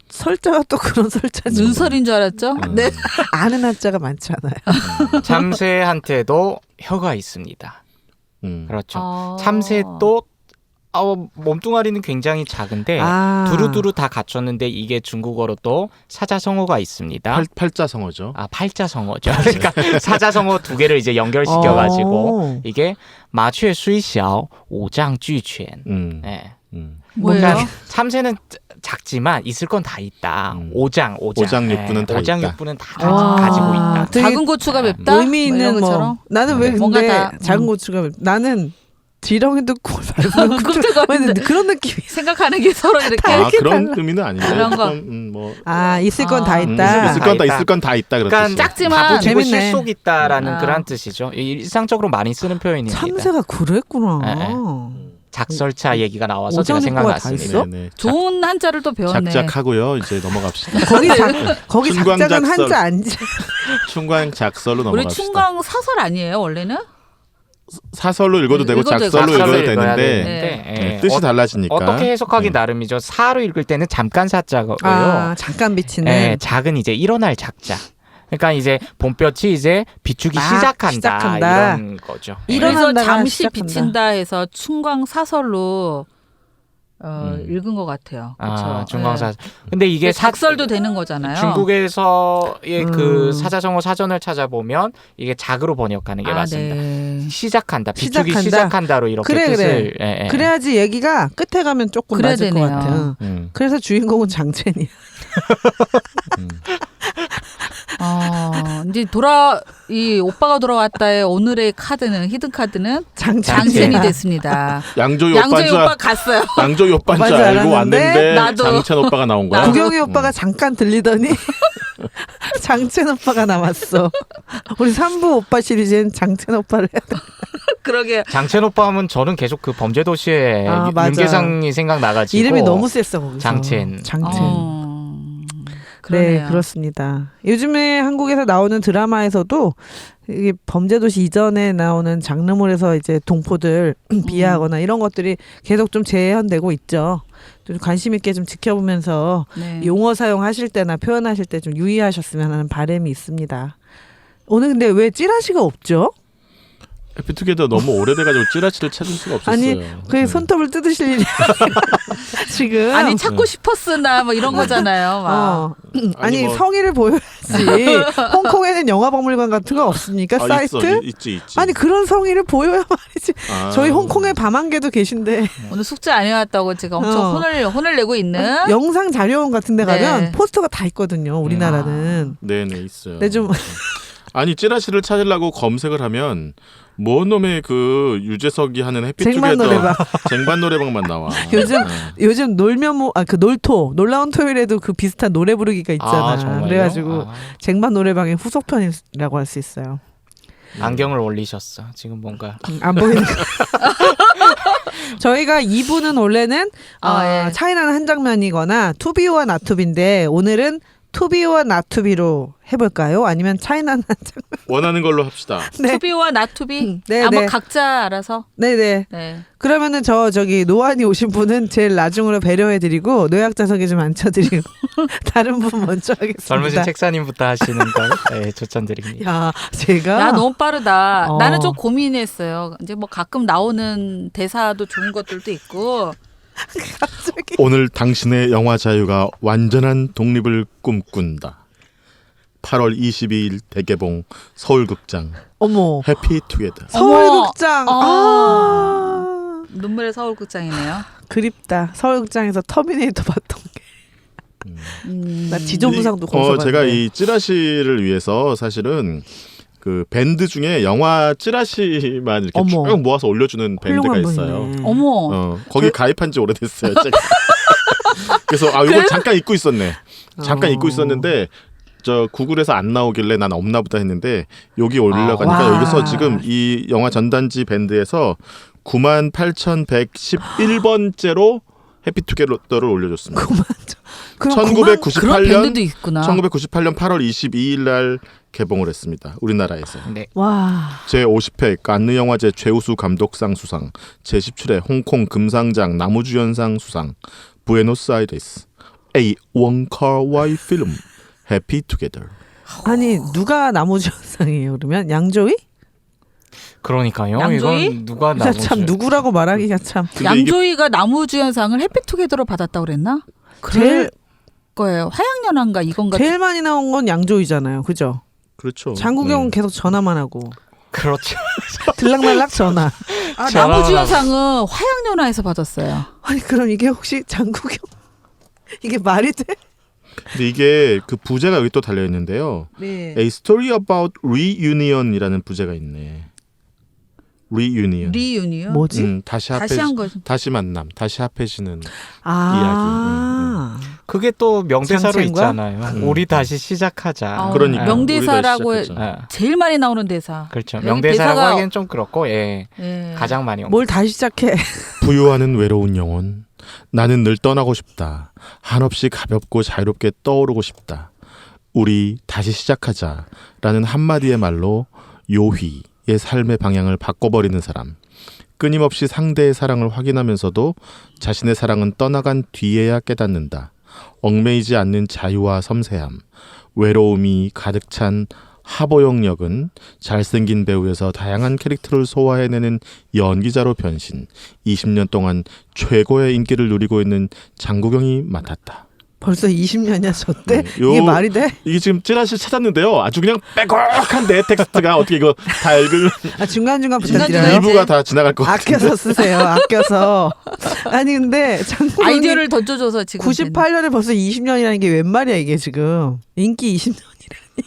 설자가 또 그런 설자지. 눈설인 줄 알았죠? 네. 아는 한자가 많지 않아요. 참새한테도 혀가 있습니다. 그렇죠. 참새도 몸뚱아리는 굉장히 작은데 두루두루 다 갖췄는데 이게 중국어로 또 사자성어가 있습니다. 팔자성어죠. 팔자성어죠. 그러니까 사자성어 두 개를 이제 연결시켜가지고 이게 마취 수이샤오 오장俱全. 네. 뭐예요? 참새는 작지만 있을 건 다 있다. 오장육부는 다 오장육부는 다 가지고 있다. 작은 고추가 맵다. 의미 있는 뭐 이런 것처럼. 나는 왜 뭔가 근데 다, 작은 고추가 나는 지렁이 듣고 밟는 고추 그런 느낌이. 생각하는 게 서로 이렇게. 그런 의미는 아닌데. 그런 거. 있을 건 다 있다. 있을 건 다 있다. 그러니까 작지만 재밌네. 실속 있다라는 그런 뜻이죠. 일상적으로 많이 쓰는 표현입니다. 참새가 그랬구나. 작설차 얘기가 나와서 제가 생각났습니다. 좋은 한자를 또 배웠네. 작작하고요. 이제 넘어갑시다. 거기 작작은 한자 아니지. 춘광 작설로 넘어갑시다. 우리 춘광 사설 아니에요 원래는? 사설로 읽어도 되고 작설로 읽어도 되는데 뜻이 달라지니까 어떻게 해석하기 나름이죠. 사로 읽을 때는 잠깐 사자고요. 잠깐 비치는. 네, 작은 이제 일어날 작자. 그러니까 이제 봄볕이 이제 비추기 시작한다 이런 거죠. 그래서 잠시 비친다 해서 춘광 사설로 읽은 것 같아요. 그렇죠. 춘광 사설. 근데 이게 작설도 되는 거잖아요. 중국에서의 그 사자성어 사전을 찾아보면 이게 작으로 번역하는 게 맞습니다. 네. 시작한다, 비추기 시작한다로 이렇게 뜻을. 그래. 그래야지 얘기가 끝에 가면 조금 맞을 것 같아요. 그래서 주인공은 장첸이야. 이제 이 오빠가 돌아왔다의 오늘의 카드는 히든 카드는 장첸이 됐습니다. 양조이 오빠 갔어요. 양조이 오빠인 줄 알고 왔는데 나도. 장첸 오빠가 나온 거야. 구경이 오빠가 잠깐 들리더니 장첸 오빠가 나왔어. 우리 3부 오빠 시리즈엔 장첸 오빠를 해야 돼. 그러게. 장첸 오빠 하면 저는 계속 그 범죄도시의 윤계상이 생각나가지고 이름이 너무 셌어 거기서. 장첸. 네, 그렇습니다. 요즘에 한국에서 나오는 드라마에서도 이게 범죄도시 이전에 나오는 장르물에서 이제 동포들 비하하거나 이런 것들이 계속 좀 재현되고 있죠. 좀 관심 있게 좀 지켜보면서 용어 사용하실 때나 표현하실 때 좀 유의하셨으면 하는 바람이 있습니다. 오늘 근데 왜 찌라시가 없죠? 해피투게더 너무 오래돼가지고 찌라시를 찾을 수가 없었어요. 아니, 그 손톱을 뜯으실 일이 지금. 아니 찾고 싶었으나 뭐 이런 거잖아요. 아니 성의를 보여야지. 홍콩에는 영화박물관 같은 거 없습니까? 사이트? 있지. 아니 그런 성의를 보여야 말이지. 저희 홍콩에 밤한개도 계신데 오늘 숙제 안 해왔다고 제가 엄청 혼을 내고 있는 영상 자료원 같은 데 가면 포스터가 다 있거든요. 우리나라는. 네네 있어요. 네, 좀 아니 찌라시를 찾으려고 검색을 하면 뭔 놈의 그 유재석이 하는 해피투게더 쟁반 노래방만 나와. 요즘 놀면 그 놀토 놀라운 토요일에도 그 비슷한 노래 부르기가 있잖아. 그래가지고 쟁반 노래방의 후속편이라고 할 수 있어요. 안경을 올리셨어. 지금 뭔가 안 보이는 거. 저희가 2부는 원래는 차이나는 한 장면이거나 투비와 나투비인데 오늘은 투비와 나투비로 해볼까요? 아니면 차이나는 원하는 걸로 합시다. 네. 투비와 나투비. 네, 뭐 네. 각자 알아서. 네네. 네. 그러면은 저기 노안이 오신 분은 제일 나중으로 배려해드리고 노약자석에 좀 앉혀드리고 다른 분 먼저 하겠습니다. 젊으신 책사님부터 하시는 걸 네, 추천드립니다. 야, 제가 야 너무 빠르다. 어. 나는 좀 고민했어요. 이제 뭐 가끔 나오는 대사도 좋은 것들도 있고. 갑자기 오늘 당신의 영화 자유가 완전한 독립을 꿈꾼다. 8월 22일 대개봉 서울극장 어머 해피투게더. 서울극장 어머. 아 눈물의 서울극장이네요. 그립다. 서울극장에서 터미네이터 봤던 게. 나 지존부상도 거기서 봤는데. 제가 이 찌라시를 위해서 사실은 그 밴드 중에 영화 찌라시만 이렇게 어머. 쭉 모아서 올려주는 밴드가 훌륭한 있어요. 분이네. 어머. 거기 가입한 지 오래됐어요. 제가. 그래서 이거 잠깐 잊고 있었네. 잠깐 잊고 있었는데 저 구글에서 안 나오길래 난 없나 보다 했는데 여기 올리려고 하니까 와. 여기서 지금 이 영화 전단지 밴드에서 98,111번째로 해피투게더를 올려줬습니다. 그럼 1998 그런 98년 밴드도 있구나. 1998년 8월 22일 날 개봉을 했습니다. 우리나라에서. 네. 와 제50회 칸느 영화제 최우수 감독상 수상, 제17회 홍콩 금상장 나무주연상 수상, 부에노스아이레스 A 원카와이 필름 해피투게더. 아니 누가 나무주연상이에요 그러면 양조위? 그러니까요. 양조위? 이건 누가 진짜 참 나무주- 누구라고 말하기가 참 근데 이게 양조위가 나무주연상을 해피투게더로 받았다고 그랬나? 제일 거예요. 화양연화인가 이건가? 제일 많이 나온 건 양조위잖아요, 그죠? 그렇죠. 장국영은 네. 계속 전화만 하고 그렇죠. 들락날락 전화. 아, 자. 나무주연상은 화양연화에서 받았어요. 아니 그럼 이게 혹시 장국영 이게 말이 돼? 근데 이게 그 부제가 여기 또 달려 있는데요. 네. A Story About Reunion이라는 부제가 있네. Reunion. 리윤이요? 뭐지? 다시 다시 한 거죠. 다시 만남, 다시 합해지는. 아 그게 또 명대사로 장첸과? 있잖아요. 우리 다시 시작하자. 아, 그러니까 명대사라고 우리 다시 시작하자. 아, 제일 많이 나오는 대사. 그렇죠. 여기 명대사라고 대사가- 하기엔 좀 그렇고 예. 예. 가장 많이 온 뭘 다시 시작해? 부유하는 외로운 영혼. 나는 늘 떠나고 싶다. 한없이 가볍고 자유롭게 떠오르고 싶다. 우리 다시 시작하자라는 한마디의 말로 요희의 삶의 방향을 바꿔버리는 사람. 끊임없이 상대의 사랑을 확인하면서도 자신의 사랑은 떠나간 뒤에야 깨닫는다. 얽매이지 않는 자유와 섬세함, 외로움이 가득 찬 하보영 역은 잘생긴 배우에서 다양한 캐릭터를 소화해내는 연기자로 변신. 20년 동안 최고의 인기를 누리고 있는 장국영이 맡았다. 벌써 20년이야 저때? 요- 이게 말이 돼? 이게 지금 찌라시 찾았는데요. 아주 그냥 빼곡한데 텍스트가 어떻게 이거 다 읽을 아 중간중간 중간중간 부탁드려요. 일부가 다 지나갈 것 같은데. 아껴서 쓰세요. 아껴서. 아니 근데 장국영이 아이디어를 던져줘서 지금 98년에 벌써 20년이라는 게 웬 말이야 이게 지금. 인기 20년이라니.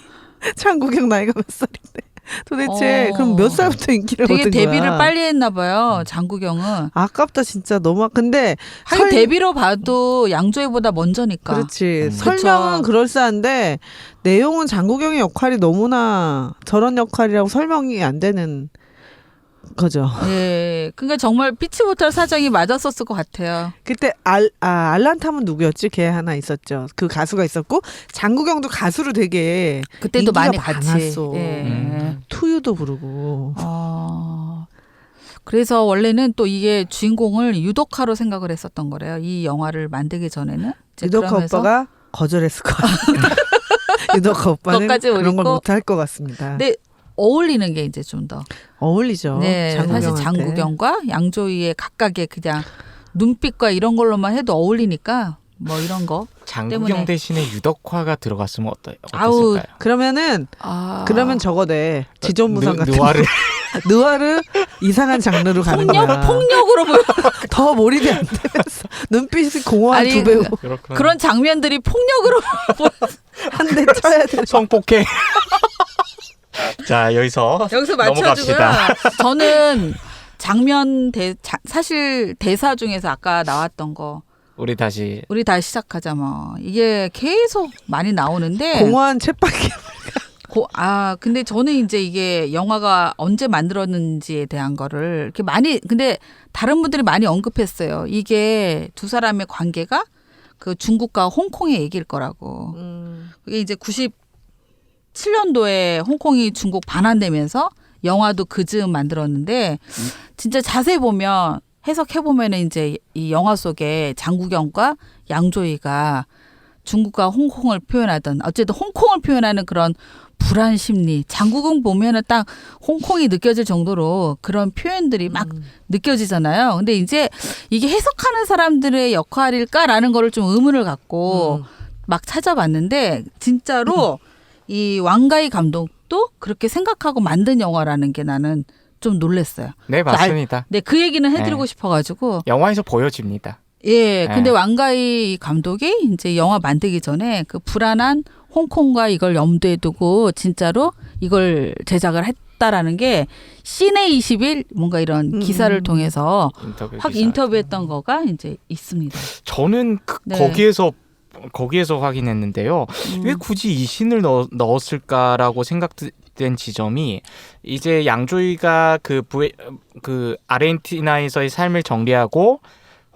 장국영 나이가 몇 살인데. 도대체 그럼 몇 살부터 인기를 되게 얻은 거야? 데뷔를 빨리 했나 봐요. 장국영은. 아깝다 진짜 너무. 근데 하긴 데뷔로 봐도 양조위보다 먼저니까. 그렇지. 설명은 그럴싸한데 내용은 장국영의 역할이 너무나 저런 역할이라고 설명이 안 되는 거죠. 예. 그러니까 정말 피치 못할 사정이 맞았었을 것 같아요. 그때 알란탐은 누구였지? 걔 하나 있었죠. 그 가수가 있었고 장국영도 가수로 되게 그때도 인기가 많이 같이. 많았어. 예. 투유도 부르고. 그래서 원래는 또 이게 주인공을 유독하로 생각을 했었던 거래요. 이 영화를 만들기 전에는. 이제 유덕화 그러면서 오빠가 거절했을 것 같습니다. 유덕화 오빠는 그것까지 그런 걸 올리고. 못할 것 같습니다. 근데 어울리는 게 이제 좀 더. 어울리죠. 네, 사실 장국영한테. 장국영과 양조위의 각각의 그냥 눈빛과 이런 걸로만 해도 어울리니까 뭐 이런 거. 장국영 때문에. 대신에 유덕화가 들어갔으면 아우, 어땠을까요? 그러면 그러면 저거네. 지존무상 같은 느와르 느와르 이상한 장르로 가는 거야. 폭력으로 보여. 더 몰입이 안 되면서 눈빛이 공허한 아니, 두 배우 그렇구나. 그런 장면들이 폭력으로 한 대 쳐야 돼. 성폭행. 자 여기서 여기서 넘어갑시다. 맞춰주고요. 저는 사실 대사 중에서 아까 나왔던 거 우리 다시 우리 다시 시작하자 뭐 이게 계속 많이 나오는데 공허한 챗바퀴. 근데 저는 이제 이게 영화가 언제 만들었는지에 대한 거를 이렇게 많이 근데 다른 분들이 많이 언급했어요. 이게 두 사람의 관계가 그 중국과 홍콩의 얘기일 거라고. 그게 이제 97년도에 홍콩이 중국 반환되면서 영화도 그 즈음 만들었는데 진짜 자세히 보면 해석해 보면은 이제 이 영화 속에 장국영과 양조위가 중국과 홍콩을 표현하던 어쨌든 홍콩을 표현하는 그런 불안 심리. 장국영 보면은 딱 홍콩이 느껴질 정도로 그런 표현들이 막 느껴지잖아요. 근데 이제 이게 해석하는 사람들의 역할일까라는 거를 좀 의문을 갖고 막 찾아봤는데 진짜로 이 왕가희 감독도 그렇게 생각하고 만든 영화라는 게 나는 좀 놀랐어요. 네, 맞습니다. 네, 그 얘기는 해드리고 네. 싶어가지고. 영화에서 보여집니다. 예, 근데 네. 왕가희 감독이 이제 영화 만들기 전에 그 불안한 홍콩과 이걸 염두에 두고 진짜로 이걸 제작을 했다라는 게 시내 21 뭔가 이런 기사를 통해서 인터뷰 확 기사. 인터뷰했던 거가 이제 있습니다. 저는 네. 거기에서 확인했는데요. 왜 굳이 이 씬을 넣었을까라고 생각된 지점이 이제 양조위가 그 아르헨티나에서의 삶을 정리하고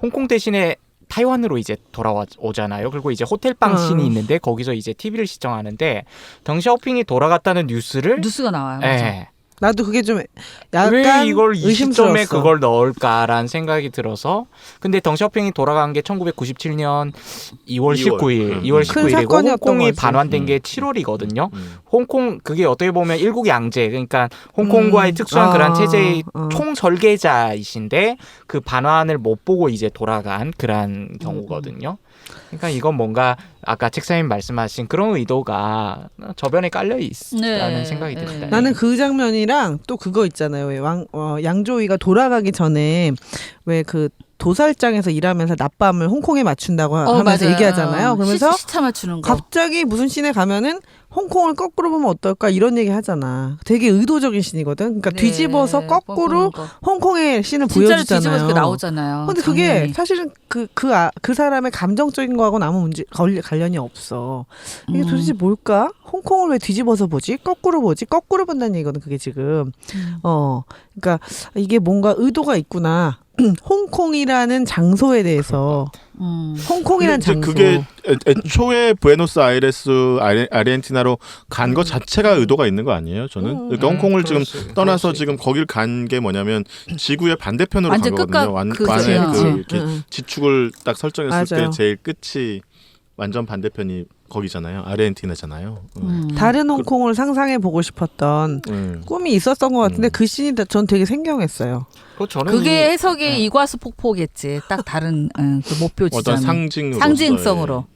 홍콩 대신에 타이완으로 이제 돌아오잖아요. 그리고 이제 호텔방 씬이 있는데 거기서 이제 TV를 시청하는데 덩샤오핑이 돌아갔다는 뉴스를 뉴스가 나와요. 예. 맞아. 나도 그게 좀 약간 왜 이걸 이 시점에 의심스러웠어. 그걸 넣을까라는 생각이 들어서 근데 덩샤오핑이 돌아간 게 1997년 2월 19일 2월 큰 19일이고 사건이었던 홍콩이 거지. 반환된 게 7월이거든요. 홍콩 그게 어떻게 보면 일국 양제 그러니까 홍콩과의 특수한 그런 체제의 총 설계자이신데 그 반환을 못 보고 이제 돌아간 그런 경우거든요. 그러니까 이건 뭔가 아까 책사님 말씀하신 그런 의도가 저변에 깔려 있다는 네, 생각이 네. 듭니다. 나는 그 장면이랑 또 그거 있잖아요. 왜 양조위가 돌아가기 전에 왜 그 도살장에서 일하면서 낮밤을 홍콩에 맞춘다고 하면서 맞아요. 얘기하잖아요. 그러면서 시차 맞추는 거. 갑자기 무슨 씬에 가면은 홍콩을 거꾸로 보면 어떨까 이런 얘기 하잖아. 되게 의도적인 씬이거든. 그러니까 네, 뒤집어서 거꾸로 보는 거. 홍콩의 씬을 진짜로 보여주잖아요. 뒤집어서 그게 나오잖아요. 근데 그게 장면이. 사실은 그 사람의 감정적인 거하고는 아무 문제 관련이 없어. 이게 도대체 뭘까? 홍콩을 왜 뒤집어서 보지? 거꾸로 보지? 거꾸로 본다는 얘기거든. 그게 지금. 그러니까 이게 뭔가 의도가 있구나. 홍콩이라는 장소에 대해서. 홍콩이라는 근데 장소. 그게 애초에 부에노스아이레스 아르헨티나로 간 것 자체가 의도가 있는 거 아니에요? 저는 그러니까 홍콩을 지금 떠나서 지금 거길 간 게 뭐냐면 지구의 반대편으로 간 완전 거거든요. 그거죠. 이렇게 지축을 딱 설정했을 맞아요. 때 제일 끝이 완전 반대편이 거기잖아요. 아르헨티나잖아요. 다른 홍콩을 상상해 보고 싶었던 꿈이 있었던 것 같은데 그 씬이 전 되게 생경했어요. 저는 그게 해석이 이과수 폭포겠지. 딱 다른 그 목표 지점. 어떤 상징성으로.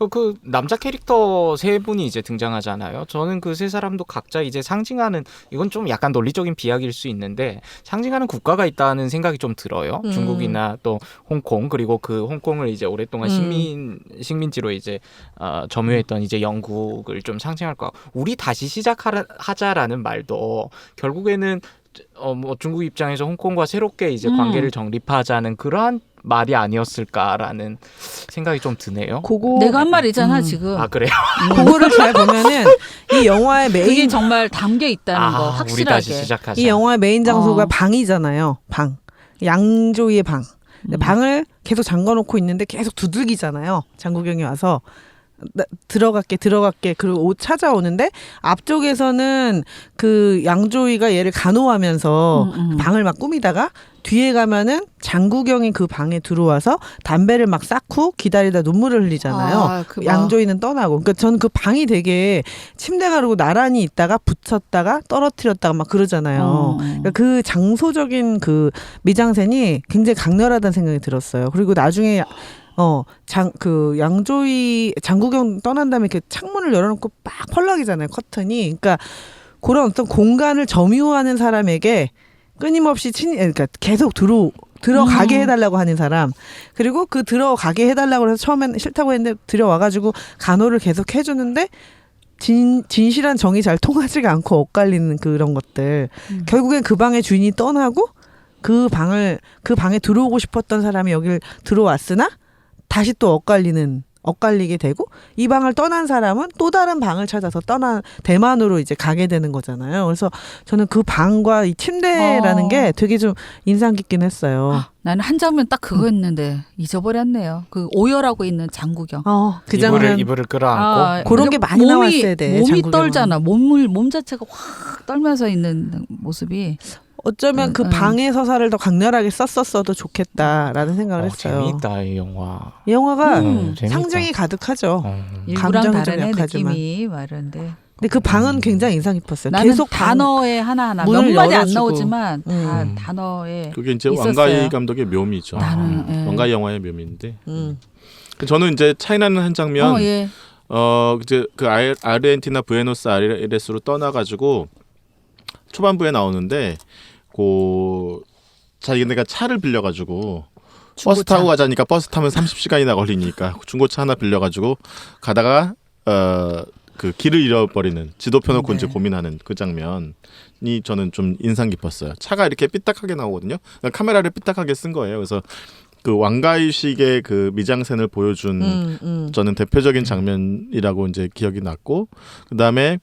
그 남자 캐릭터 세 분이 이제 등장하잖아요. 저는 그 세 사람도 각자 이제 상징하는 이건 좀 약간 논리적인 비약일 수 있는데 상징하는 국가가 있다는 생각이 좀 들어요. 중국이나 또 홍콩 그리고 그 홍콩을 이제 오랫동안 식민지로 이제 점유했던 이제 영국을 좀 상징할 거. 우리 다시 시작하자라는 말도 결국에는 뭐 중국 입장에서 홍콩과 새롭게 이제 관계를 정립하자는 그러한 말이 아니었을까라는 생각이 좀 드네요. 내가 한 말이잖아 지금. 아 그래요? 그거를 잘 보면은 이 영화의 그게 메인 정말 담겨 있다는 거 확실하게. 우리 다시 시작하자. 이 영화의 메인 장소가 방이잖아요. 방. 양조위의 방. 근데 방을 계속 잠궈놓고 있는데 계속 두들기잖아요. 장국영이 와서 들어갈게 그리고 옷 찾아오는데 앞쪽에서는 그 양조위가 얘를 간호하면서 방을 막 꾸미다가 뒤에 가면은 장국영이 그 방에 들어와서 담배를 막 쌓고 기다리다 눈물을 흘리잖아요. 양조위는 떠나고. 그러니까 저는 그 방이 되게 침대 가르고 나란히 있다가 붙였다가 떨어뜨렸다가 막 그러잖아요. 그러니까 그 장소적인 그 미장센이 굉장히 강렬하다는 생각이 들었어요. 그리고 나중에 그 양조위 장국영 떠난 다음에 이렇게 창문을 열어놓고 막 펄럭이잖아요. 커튼이. 그러니까 그런 어떤 공간을 점유하는 사람에게 끊임없이 그러니까 계속 들어가게 해달라고 하는 사람. 그리고 그 들어가게 해달라고 해서 처음엔 싫다고 했는데 들어와가지고 간호를 계속 해주는데 진실한 정이 잘 통하지가 않고 엇갈리는 그런 것들. 결국엔 그 방의 주인이 떠나고 그 방에 들어오고 싶었던 사람이 여길 들어왔으나 다시 또 엇갈리는 엇갈리게 되고 이 방을 떠난 사람은 또 다른 방을 찾아서 대만으로 이제 가게 되는 거잖아요. 그래서 저는 그 방과 이 침대라는 게 되게 좀 인상 깊긴 했어요. 나는 한 장면 딱 그거였는데 잊어버렸네요. 그 오열하고 있는 장구경. 그 장면 이불을 끌어안고 그런 게 많이 나왔어야 돼, 몸이 장구경은. 떨잖아. 몸 자체가 확 떨면서 있는 모습이. 어쩌면 그 방의 서사를 더 강렬하게 썼었어도 좋겠다라는 생각을 했어요. 재미있다 이 영화. 이 영화가 재밌다. 상징이 가득하죠. 일부랑 감정이 좀 다르네 약하지만. 느낌이 말인데. 근데 그 방은 굉장히 인상 깊었어요. 나는 계속 단어에 하나하나 문을 몇 마디 안 열어주고. 나오지만 다 단어에 그게 이제 있었어요. 왕가희 감독의 묘미죠. 나는, 예. 왕가희 영화의 묘미인데. 음. 저는 이제 차이나는 한 장면. 예. 이제 그 아르헨티나 부에노스아이레스로 떠나가지고 초반부에 나오는데 자기네가 차를 빌려가지고 버스 타고 가자니까 버스 타면 30시간이나 걸리니까 중고차 하나 빌려가지고 가다가 그 길을 잃어버리는 지도 펴놓고 이제 고민하는 그 장면이 저는 좀 인상 깊었어요. 차가 이렇게 삐딱하게 나오거든요. 그러니까 카메라를 삐딱하게 쓴 거예요. 그래서 그 왕가이식의 그 미장센을 보여준 저는 대표적인 장면이라고 이제 기억이 났고, 그 다음에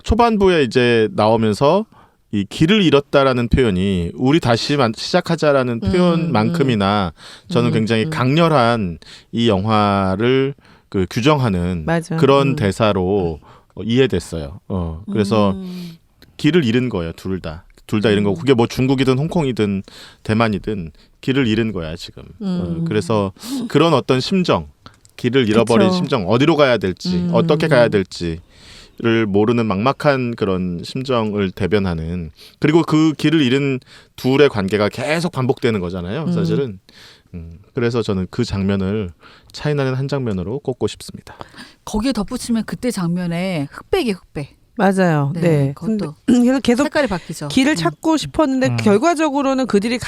초반부에 이제 나오면서 이 길을 잃었다라는 표현이 우리 다시 시작하자라는 표현만큼이나 저는 굉장히 강렬한 이 영화를 그 규정하는 맞아. 그런 대사로 이해됐어요. 그래서 길을 잃은 거예요. 둘 다 잃은 거고, 그게 뭐 중국이든 홍콩이든 대만이든 길을 잃은 거야 지금. 그래서 그런 어떤 심정, 길을 잃어버린 그쵸. 심정, 어디로 가야 될지, 어떻게 가야 될지 를 모르는 막막한 그런 심정을 대변하는, 그리고 그 길을 잃은 둘의 관계가 계속 반복되는 거잖아요 사실은. 그래서 저는 그 장면을 차이나는 한 장면으로 꼽고 싶습니다. 거기에 덧붙이면 그때 장면에 흑백. 맞아요. 네. 그것도 그래서 계속 색깔이 바뀌죠. 길을 찾고 싶었는데 결과적으로는 그들이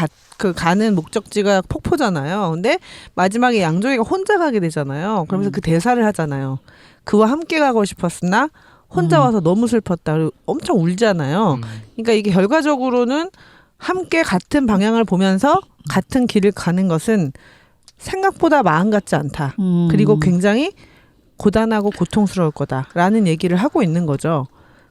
가는 목적지가 폭포잖아요. 근데 마지막에 양조위가 혼자 가게 되잖아요. 그러면서 그 대사를 하잖아요. 그와 함께 가고 싶었으나 혼자 와서 너무 슬펐다. 그리고 엄청 울잖아요. 그러니까 이게 결과적으로는 함께 같은 방향을 보면서 같은 길을 가는 것은 생각보다 마음 같지 않다. 그리고 굉장히 고단하고 고통스러울 거다라는 얘기를 하고 있는 거죠.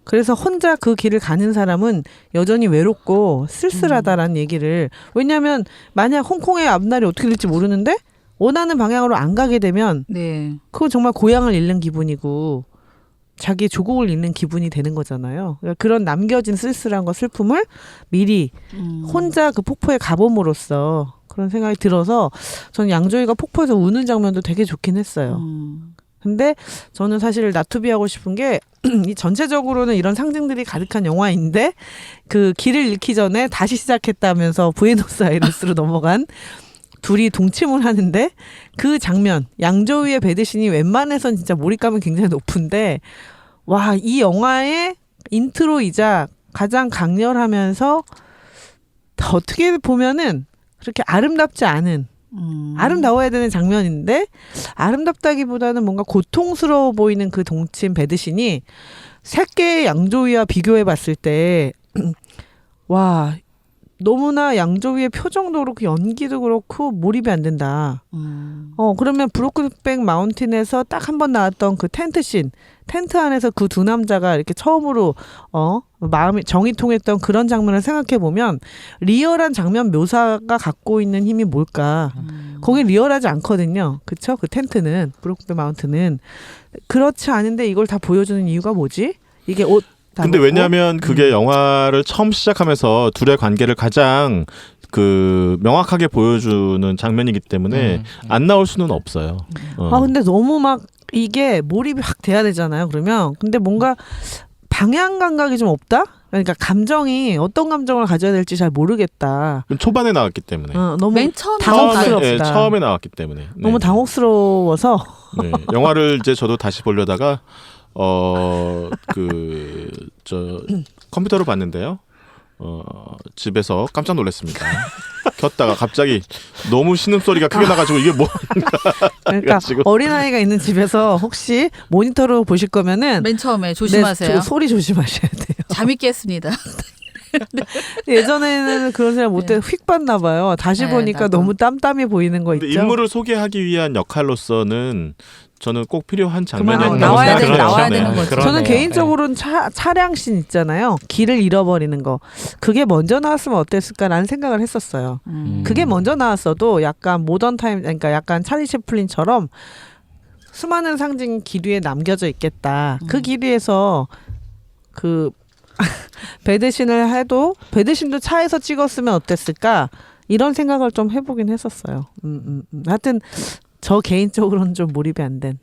그래서 혼자 그 길을 가는 사람은 여전히 외롭고 쓸쓸하다라는 얘기를, 왜냐하면 만약 홍콩의 앞날이 어떻게 될지 모르는데 원하는 방향으로 안 가게 되면 그건 정말 고향을 잃는 기분이고 자기의 조국을 잃는 기분이 되는 거잖아요. 그러니까 그런 남겨진 쓸쓸함과 슬픔을 미리 혼자 그 폭포에 가봄으로써 그런 생각이 들어서 저는 양조위가 폭포에서 우는 장면도 되게 좋긴 했어요. 근데 저는 사실 나투비하고 싶은 게 이 전체적으로는 이런 상징들이 가득한 영화인데 그 길을 잃기 전에 다시 시작했다면서 부에노스아이레스로 넘어간 둘이 동침을 하는데 그 장면, 양조위의 배드신이 웬만해선 진짜 몰입감이 굉장히 높은데, 와, 이 영화의 인트로이자 가장 강렬하면서 어떻게 보면은 그렇게 아름답지 않은, 아름다워야 되는 장면인데 아름답다기보다는 뭔가 고통스러워 보이는 그 동침 배드신이 새끼의 양조위와 비교해 봤을 때 와, 너무나 양조위의 표정도 그렇고 연기도 그렇고 몰입이 안 된다. 그러면 브로큰백 마운틴에서 딱 한 번 나왔던 그 텐트 안에서 그 두 남자가 이렇게 처음으로 마음이 정이 통했던 그런 장면을 생각해 보면 리얼한 장면 묘사가 갖고 있는 힘이 뭘까? 거긴 리얼하지 않거든요. 그렇죠? 그 텐트는, 브로큰백 마운틴은 그렇지 않은데 이걸 다 보여주는 이유가 뭐지? 이게 옷 근데 왜냐하면 그게 영화를 처음 시작하면서 둘의 관계를 가장 그 명확하게 보여주는 장면이기 때문에 안 나올 수는 없어요. 근데 너무 막 이게 몰입이 확 돼야 되잖아요. 그러면 근데 뭔가 방향 감각이 좀 없다. 그러니까 감정이 어떤 감정을 가져야 될지 잘 모르겠다. 초반에 나왔기 때문에. 너무 맨 처음에 당혹스럽다. 처음에 나왔기 때문에. 너무 당혹스러워서. 네. 영화를 이제 저도 다시 보려다가 컴퓨터로 봤는데요. 집에서 깜짝 놀랐습니다. 켰다가 갑자기 너무 신음소리가 크게 나가지고 이게 뭔가. 그러니까 어린아이가 있는 집에서 혹시 모니터로 보실 거면은 맨 처음에 조심하세요. 소리 조심하셔야 돼요. 잠이 깼습니다. 예전에는 그런 생각 못해 휙 봤나 봐요. 다시 네, 보니까 나도. 너무 땀땀이 보이는 거 근데 있죠. 인물을 소개하기 위한 역할로서는 저는 꼭 필요한 장면이 그만 있다고 나와야 생각을 돼, 나와야 해요. 되는 거죠. 저는 그러네요. 개인적으로는 차량 씬 있잖아요. 길을 잃어버리는 거. 그게 먼저 나왔으면 어땠을까라는 생각을 했었어요. 그게 먼저 나왔어도 약간 모던 타임, 그러니까 약간 찰리 채플린처럼 수많은 상징이 길 위에 남겨져 있겠다. 그 길 위에서 그 배드신을 해도 배드신도 차에서 찍었으면 어땠을까? 이런 생각을 좀 해보긴 했었어요. 하여튼 저 개인적으로는 좀 몰입이 안 된.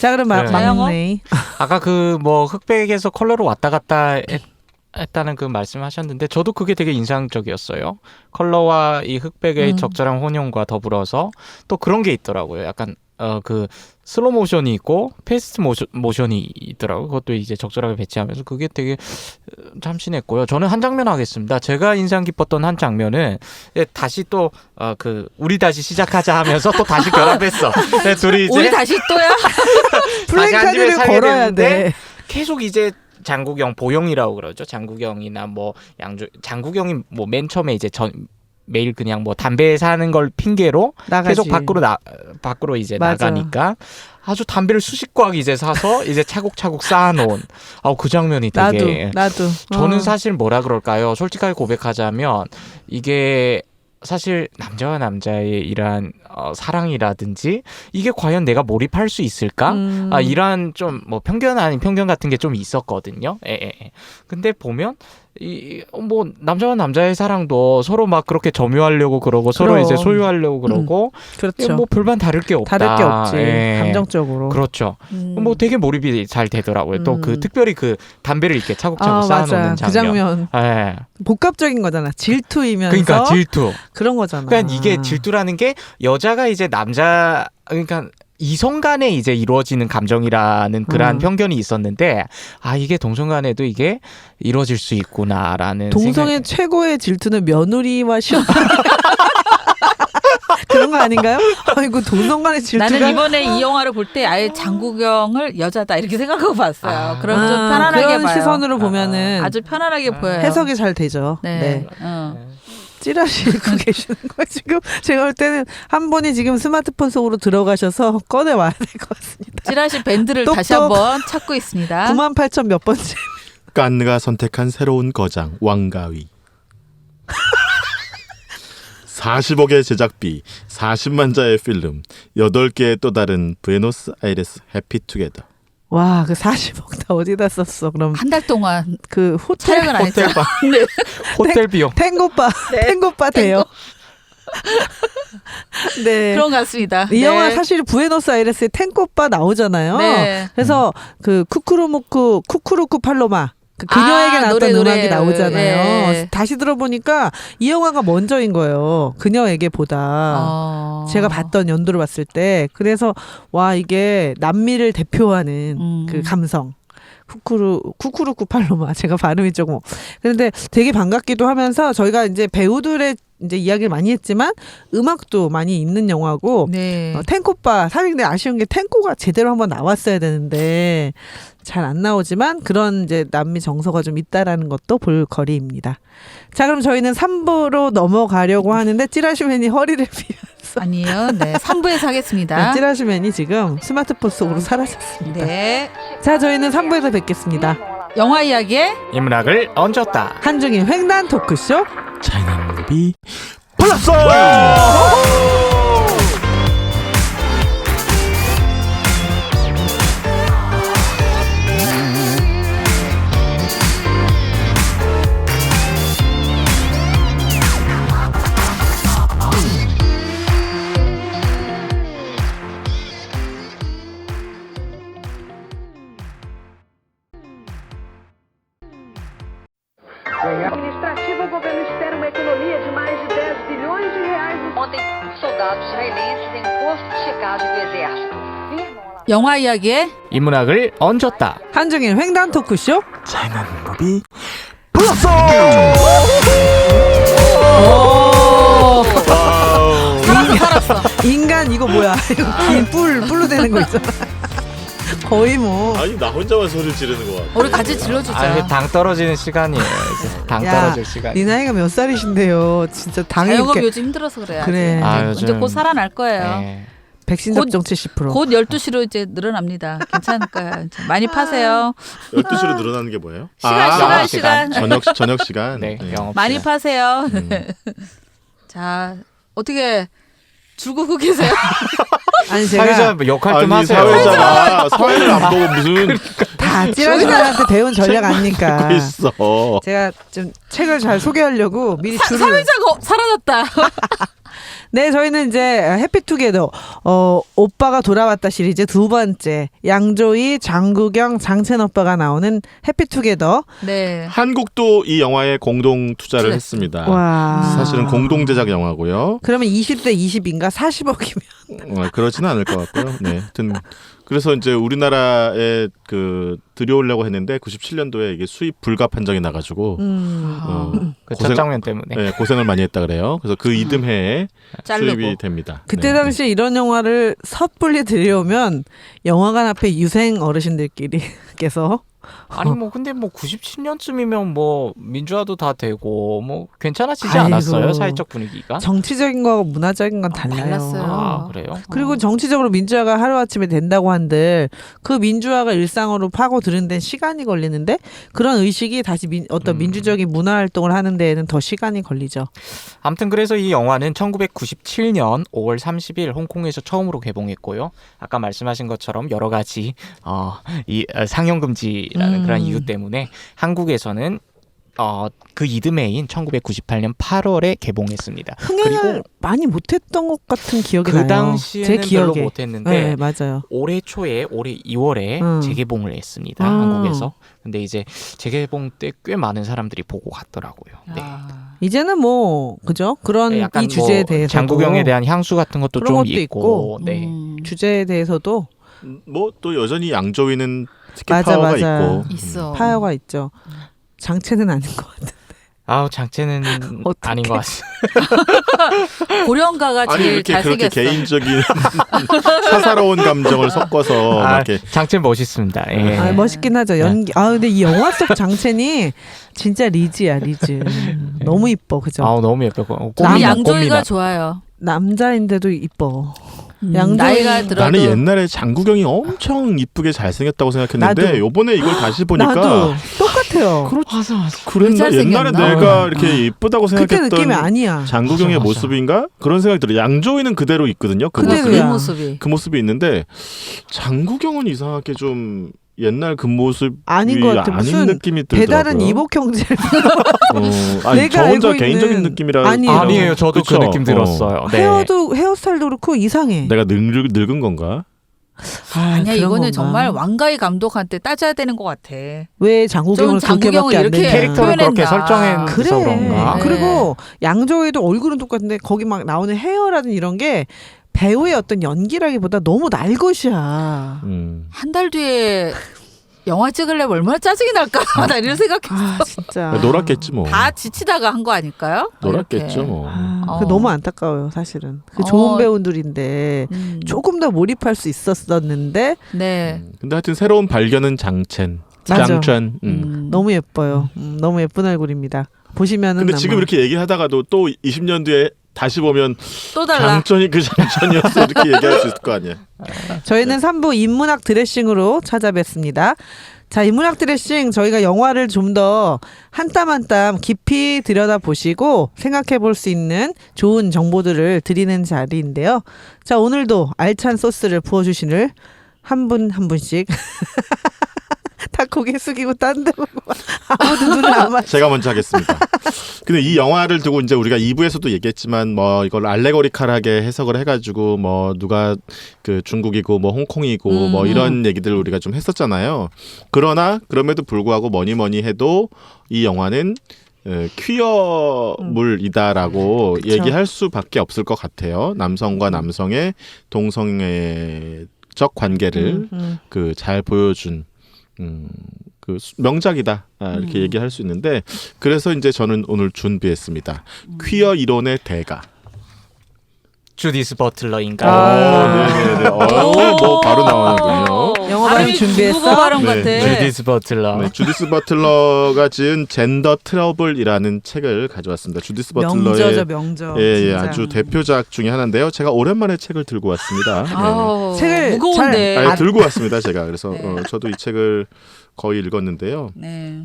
자 그럼 네. 막내. 아까 그 뭐 흑백에서 컬러로 왔다 갔다 했다는 그 말씀하셨는데 저도 그게 되게 인상적이었어요. 컬러와 이 흑백의 적절한 혼용과 더불어서 또 그런 게 있더라고요. 약간 그 슬로 모션이 있고 패스트 모션이 있더라고요. 그것도 이제 적절하게 배치하면서 그게 되게 참신했고요. 저는 한 장면 하겠습니다. 제가 인상 깊었던 한 장면은 다시 또 그 우리 다시 시작하자 하면서 또 다시 결합했어. 둘이 이제 우리 다시 또야? 다시 한 집에 플랜카드를 살게 걸어야 되는데 돼. 계속 이제 장국영, 보영이라고 그러죠. 장국영이나 뭐 장국영이 뭐 맨 처음에 이제 매일 그냥 뭐 담배 사는 걸 핑계로 나가지. 계속 밖으로 이제 맞아. 나가니까 아주 담배를 수십 곽 이제 사서 이제 차곡차곡 쌓아놓은 그 장면이 되게 나도. 저는 사실 뭐라 그럴까요? 솔직하게 고백하자면 이게 사실 남자와 남자의 이러한 사랑이라든지 이게 과연 내가 몰입할 수 있을까? 이러한 좀 뭐 편견 아닌 편견 같은 게 좀 있었거든요. 근데 보면 뭐 남자와 남자의 사랑도 서로 막 그렇게 점유하려고 그러고 서로 그럼. 이제 소유하려고 그러고 그렇죠. 뭐 별반 다를 게 없다. 다를 게 없지. 예. 감정적으로. 그렇죠. 뭐 되게 몰입이 잘 되더라고요. 또 그 특별히 그 담배를 이렇게 차곡차곡 맞아. 쌓아놓는 그 장면 예. 복합적인 거잖아. 질투이면서 그러니까 질투. 그런 거잖아. 그러니까 이게 질투라는 게 여자가 이제 남자 그러니까 이성 간에 이제 이루어지는 감정이라는 그러한 편견이 있었는데 이게 동성 간에도 이게 이루어질 수 있구나라는 동성의 최고의 질투는 며느리와 시어머니. 그런 거 아닌가요? 아이고 동성 간의 질투가 나는 이번에 이 영화를 볼 때 아예 장국영을 여자다 이렇게 생각하고 봤어요. 그럼 좀 편안하게 그런 봐요. 시선으로 보면은 아주 편안하게 보여요. 해석이 잘 되죠. 네. 찌라시 읽고 계시는 거 지금 제가 볼 때는 한 분이 지금 스마트폰 속으로 들어가셔서 꺼내 와야 될 것 같습니다. 찌라시 밴드를 똑똑. 다시 한번 찾고 있습니다. 98,000 몇 번째. 깐느가 선택한 새로운 거장 왕가위. 40억의 제작비, 40만 자의 필름, 8개의 또 다른 부에노스아이레스 해피투게더. 와, 그 40억 다 어디다 썼어? 그럼 한 달 동안 그 호텔 촬영을 안 했죠. 호텔 네. 호텔 비용. 탱고바 탱고바 돼요. 네. 그런 것 같습니다. 이 네. 영화 사실 부에노스아이레스에 탱고바 나오잖아요. 네. 그래서 그 쿠쿠루크 팔로마 그 그녀에게 나왔던 노래. 음악이 나오잖아요. 네. 다시 들어보니까 이 영화가 먼저인 거예요. 그녀에게보다. 제가 봤던 연도를 봤을 때. 그래서 와 이게 남미를 대표하는 그 감성. 쿠쿠루쿠 팔로마. 제가 발음이 조금. 그런데 되게 반갑기도 하면서 저희가 이제 배우들의 이제 이야기를 많이 했지만 음악도 많이 있는 영화고 네. 탱코바 사실 근데 아쉬운 게 탱코가 제대로 한번 나왔어야 되는데 잘 안 나오지만 그런 이제 남미 정서가 좀 있다라는 것도 볼거리입니다. 자 그럼 저희는 3부로 넘어가려고 하는데 찌라시맨이 허리를 비면서 아니요. 네. 3부에서 하겠습니다. 찌라시맨이 지금 스마트폰 속으로 사라졌습니다. 네. 자 저희는 3부에서 뵙겠습니다. 영화 이야기에 인문학을 얹었다. 한중인 횡단 토크쇼 차이나 무비 플러스! Administrativo, o governo espera uma economia de mais de 10 bilhões de reais. Ontem, soldados israelenses em posto de checagem do exército firmam lá. 영화 이야기에 인문학을 얹었다. 한중인 횡단 토크쇼 차이나 무비 플러스! 살았어. 인간 이거 뭐야 이거 뿔로 되는 거 있잖아. 거의 뭐. 아니 나 혼자만 소리 지르는 거 같아. 우리 같이 질러주자. 아, 당 떨어지는 시간이에요. 이제 당 야, 떨어질 시간. 네 나이가 몇 살이신데요? 진짜 당이 자영업 이렇게 요즘 힘들어서 그래요. 그래. 아, 이제 요즘- 곧 살아날 거예요. 네. 백신 곧- 접종 70%. 곧 12시로 이제 늘어납니다. 괜찮을 거예요. 이제 많이 파세요. 12시로 늘어나는 게 뭐예요? 시간. 저녁 시간. 네, 영업 많이 시간. 파세요. 자, 어떻게 죽고 계세요? 아니 제가 사회자 역할 좀 아니 하세요. 사회자가 사회를 안 보고 무슨 다 찌라시한테 배운 전략 아닙니까? 하고 있어. 제가 좀 책을 잘 소개하려고 미리 줄을. 사회자가 사라졌다. 네, 저희는 이제 해피투게더 오빠가 돌아왔다 시리즈 두 번째 양조희, 장국영, 장첸 오빠가 나오는 해피투게더. 네. 한국도 이 영화에 공동 투자를 그래. 했습니다. 와. 사실은 공동 제작 영화고요. 그러면 20대 20인가 40억이면 그렇지는 않을 것 같고요. 네, 하여튼 그래서 이제 우리나라에 그 들여오려고 했는데 97년도에 이게 수입 불가 판정이 나가지고 그 고생- 첫 장면 때문에. 네, 고생을 많이 했다 그래요. 그래서 그 이듬해에 자르고. 수입이 됩니다. 그때 네. 당시에 이런 영화를 섣불리 들여오면 영화관 앞에 유생 어르신들끼리께서 아니 뭐 근데 뭐 97년쯤이면 뭐 민주화도 다 되고 뭐 괜찮아지지 아이고. 않았어요? 사회적 분위기가? 정치적인 거하고 문화적인 건 달라요. 달랐어요. 아, 그래요? 그리고 정치적으로 민주화가 하루아침에 된다고 한들 그 민주화가 일상으로 파고드는 데는 시간이 걸리는데 그런 의식이 다시 어떤 민주적인 문화 활동을 하는 데에는 더 시간이 걸리죠. 아무튼 그래서 이 영화는 1997년 5월 30일 홍콩에서 처음으로 개봉했고요. 아까 말씀하신 것처럼 여러 가지 이 상영 금지라는 그런 이유 때문에 한국에서는 그 이듬해인 1998년 8월에 개봉했습니다. 흥행을 그리고 많이 못했던 것 같은 기억이 그 나요. 제 당시에는 별로 기억에. 못했는데 네, 맞아요. 올해 초에 올해 2월에 재개봉을 했습니다. 한국에서. 근데 이제 재개봉 때 꽤 많은 사람들이 보고 갔더라고요. 네. 이제는 뭐 그죠? 그런 네, 약간 이 주제에 대해서 장국영에 대한 향수 같은 것도 그런 좀 것도 있고, 네. 주제에 대해서도 뭐 또 여전히 양조위는 특히 맞아, 파워가 맞아. 있고 있어. 파워가 있죠. 장체는 아닌 것 같아. 아우 장체는 어떡해. 아닌 것 같습니다. 고령가가 아니 제일 이렇게 그렇게 잘생겼어. 개인적인 사사로운 감정을 섞어서 막 이렇게 장체 멋있습니다. 예. 아, 멋있긴 하죠. 연기. 아 근데 이 영화 속 장첸이 진짜 리즈야 리즈. 너무 이뻐 그죠? 아우 너무 예뻐. 우리 양조위가 좋아요. 남자인데도 이뻐. 양조위 나이가 들어도 나는 옛날에 장국영이 엄청 이쁘게 잘생겼다고 생각했는데 나도. 요번에 이걸 다시 보니까 나도 똑같아요. 그랬나? 잘생겼나? 옛날에 내가 이렇게 이쁘다고 그때 생각했던 느낌이 아니야. 장국영의 맞아. 모습인가? 그런 생각이 들어요. 양조위는 그대로 있거든요. 그 그대로야. 모습이. 그 모습이. 그 모습이 있는데 장국영은 이상하게 좀 옛날 그 모습이 아닌 것 같아. 아닌 무슨 느낌이 들더라고요. 배달은 이복 형제. 아니 내가 저 혼자 알고 개인적인 있는- 느낌이라 아니에요. 아니에요. 저도 그쵸? 그 느낌 들었어요. 네. 헤어스타일도 그렇고 이상해. 내가 늙은 건가? 아니야 그런 이거는 건가? 정말 왕가희 감독한테 따져야 되는 것 같아. 왜 장국영을 좀 그렇게밖에 장국영을 안 이렇게 되냐. 캐릭터를 그렇게 표현했나. 설정해서 그래. 그런가? 네. 그리고 양조위도 얼굴은 똑같은데 거기 막 나오는 헤어라든 이런 게 배우의 어떤 연기라기보다 너무 날것이야. 한 달 뒤에 영화 찍으려면 얼마나 짜증이 날까? 나 이런 생각했어. 아 진짜. 놀았겠지 뭐. 다 지치다가 한 거 아닐까요? 놀았겠죠 이렇게. 뭐. 그 어. 너무 안타까워요 사실은. 그 좋은 어. 배우들인데 조금 더 몰입할 수 있었었는데 네. 근데 하여튼 새로운 발견은 장첸. 맞아. 장첸. 너무 예뻐요. 너무 예쁜 얼굴입니다. 보시면은. 근데 지금 아마 이렇게 얘기하다가도 또 20년 뒤에 다시 보면 또 달라. 장천이 그 장천이었어 이렇게 얘기할 수 있을 거 아니야. 저희는 3부 인문학 드레싱으로 찾아뵙습니다. 자, 인문학 드레싱 저희가 영화를 좀 더 한 땀 한 땀 깊이 들여다보시고 생각해 볼 수 있는 좋은 정보들을 드리는 자리인데요. 자, 오늘도 알찬 소스를 부어주시는 한 분 한 분씩 다 고개 숙이고 딴 데 보고 아무도 눈을 안 맞. 제가 먼저 하겠습니다. 근데 이 영화를 두고 이제 우리가 2부에서도 얘기했지만 뭐 이걸 알레고리컬하게 해석을 해가지고 뭐 누가 그 중국이고 뭐 홍콩이고 뭐 이런 얘기들을 우리가 좀 했었잖아요. 그러나 그럼에도 불구하고 뭐니 해도 이 영화는 퀴어물이다라고 그쵸. 얘기할 수밖에 없을 것 같아요. 남성과 남성의 동성애적 관계를 그 잘 보여준 그 명작이다 이렇게 얘기할 수 있는데 그래서 이제 저는 오늘 준비했습니다. 퀴어 이론의 대가. 주디스 버틀러인가요? 네네네. 뭐 바로 나오는군요. 영어 발음 준비했어? 중국어 발음 네. 같아. 주디스 버틀러. 네, 주디스 버틀러가 지은 젠더 트러블이라는 책을 가져왔습니다. 주디스 버틀러의 명저죠, 명저. 예, 진짜. 아주 대표작 중에 하나인데요. 제가 오랜만에 책을 들고 왔습니다. 네. 아우, 책을 무거운데. 아니, 들고 왔습니다. 제가 그래서 네. 저도 이 책을 거의 읽었는데요. 네.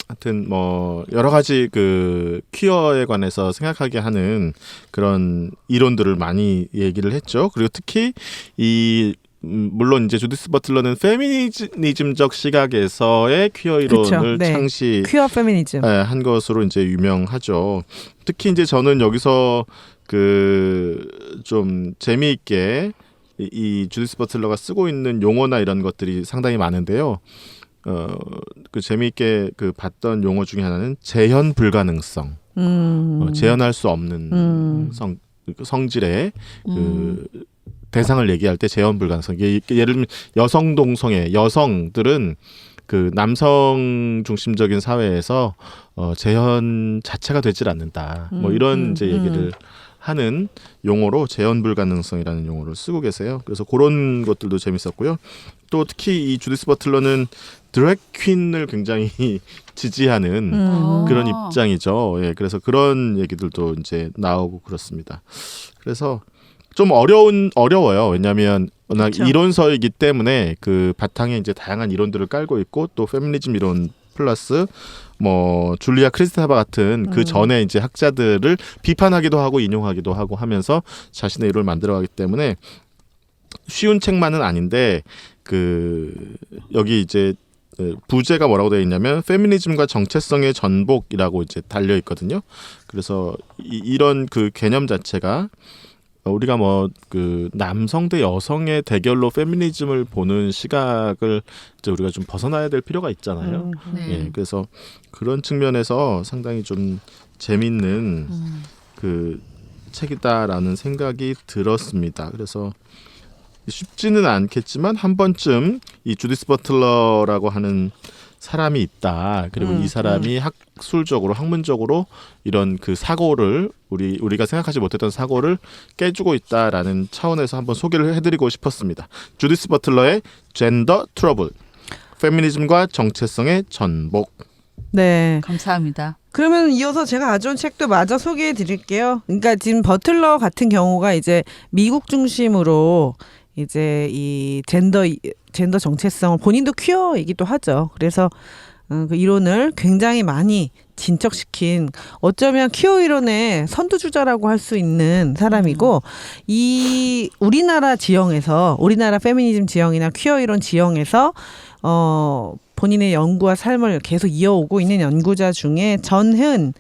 하여튼 뭐 여러 가지 그 퀴어에 관해서 생각하게 하는 그런 이론들을 많이 얘기를 했죠. 그리고 특히 이 물론 이제 주디스 버틀러는 페미니즘적 시각에서의 퀴어 이론을 그쵸, 네. 창시 퀴어 페미니즘. 한 것으로 이제 유명하죠. 특히 이제 저는 여기서 그 좀 재미있게 이 주디스 버틀러가 쓰고 있는 용어나 이런 것들이 상당히 많은데요. 그 재미있게 그 봤던 용어 중에 하나는 재현 불가능성, 재현할 수 없는 성질의 그 대상을 얘기할 때 재현 불가능성. 이게 예를 들면 여성 동성애, 여성들은 그 남성 중심적인 사회에서 재현 자체가 되질 않는다. 뭐 이런 이제 얘기를 하는 용어로 재현 불가능성이라는 용어를 쓰고 계세요. 그래서 그런 것들도 재밌었고요. 또 특히 이 주디스 버틀러는 드래그 퀸을 굉장히 지지하는 그런 입장이죠. 예, 그래서 그런 얘기들도 이제 나오고 그렇습니다. 그래서 좀 어려워요. 왜냐하면 워낙 그렇죠. 이론서이기 때문에 그 바탕에 이제 다양한 이론들을 깔고 있고 또 페미니즘 이론 플러스 뭐 줄리아 크리스타바 같은 그 전에 이제 학자들을 비판하기도 하고 인용하기도 하고 하면서 자신의 이론을 만들어가기 때문에 쉬운 책만은 아닌데 그 여기 이제 부제가 뭐라고 되어 있냐면 페미니즘과 정체성의 전복이라고 이제 달려 있거든요. 그래서 이런 그 개념 자체가 우리가 뭐 그 남성 대 여성의 대결로 페미니즘을 보는 시각을 이제 우리가 좀 벗어나야 될 필요가 있잖아요. 네. 예, 그래서 그런 측면에서 상당히 좀 재밌는 그 책이다라는 생각이 들었습니다. 그래서 쉽지는 않겠지만 한 번쯤 이 주디스 버틀러라고 하는 사람이 있다. 그리고 이 사람이 학술적으로 학문적으로 이런 그 사고를 우리가 생각하지 못했던 사고를 깨주고 있다라는 차원에서 한번 소개를 해드리고 싶었습니다. 주디스 버틀러의 젠더 트러블, 페미니즘과 정체성의 전복. 네. 감사합니다. 그러면 이어서 제가 가져온 책도 마저 소개해 드릴게요. 그러니까 지금 버틀러 같은 경우가 이제 미국 중심으로 이제 이 젠더 정체성을 본인도 퀴어이기도 하죠. 그래서 그 이론을 굉장히 많이 진척시킨 어쩌면 퀴어 이론의 선두주자라고 할 수 있는 사람이고 이 우리나라 지형에서 우리나라 페미니즘 지형이나 퀴어 이론 지형에서 본인의 연구와 삶을 계속 이어오고 있는 연구자 중에 전흔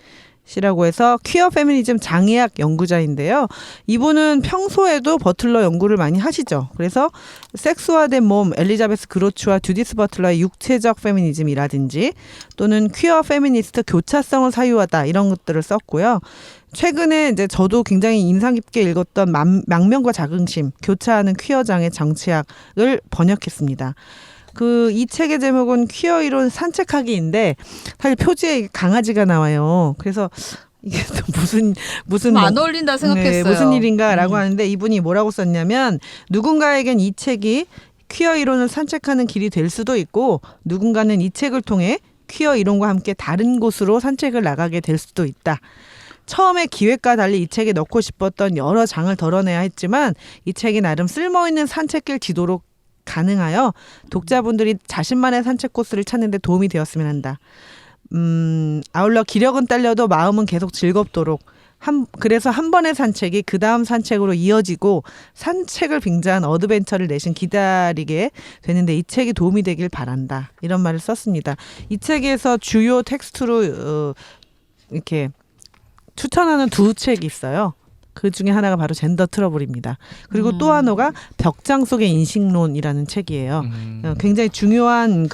씨라고 해서 퀴어 페미니즘 장애학 연구자인데요. 이분은 평소에도 버틀러 연구를 많이 하시죠. 그래서 섹스화된 몸, 엘리자베스 그로츠와 주디스 버틀러의 육체적 페미니즘이라든지 또는 퀴어 페미니스트 교차성을 사유하다 이런 것들을 썼고요. 최근에 이제 저도 굉장히 인상 깊게 읽었던 망명과 자긍심, 교차하는 퀴어 장애 정치학을 번역했습니다. 이 책의 제목은 퀴어 이론 산책하기인데 사실 표지에 강아지가 나와요. 그래서 이게 또 무슨 안 어울린다 생각했어요. 네, 무슨 일인가라고 하는데 이분이 뭐라고 썼냐면 누군가에겐 이 책이 퀴어 이론을 산책하는 길이 될 수도 있고 누군가는 이 책을 통해 퀴어 이론과 함께 다른 곳으로 산책을 나가게 될 수도 있다. 처음에 기획과 달리 이 책에 넣고 싶었던 여러 장을 덜어내야 했지만 이 책이 나름 쓸모있는 산책길 지도로 가능하여 독자분들이 자신만의 산책 코스를 찾는 데 도움이 되었으면 한다. 아울러 기력은 딸려도 마음은 계속 즐겁도록 그래서 한 번의 산책이 그 다음 산책으로 이어지고 산책을 빙자한 어드벤처를 내심 기다리게 되는데 이 책이 도움이 되길 바란다. 이런 말을 썼습니다. 이 책에서 주요 텍스트로 이렇게 추천하는 두 책이 있어요. 그 중에 하나가 바로 젠더 트러블입니다. 그리고 또 하나가 벽장 속의 인식론이라는 책이에요. 굉장히 중요한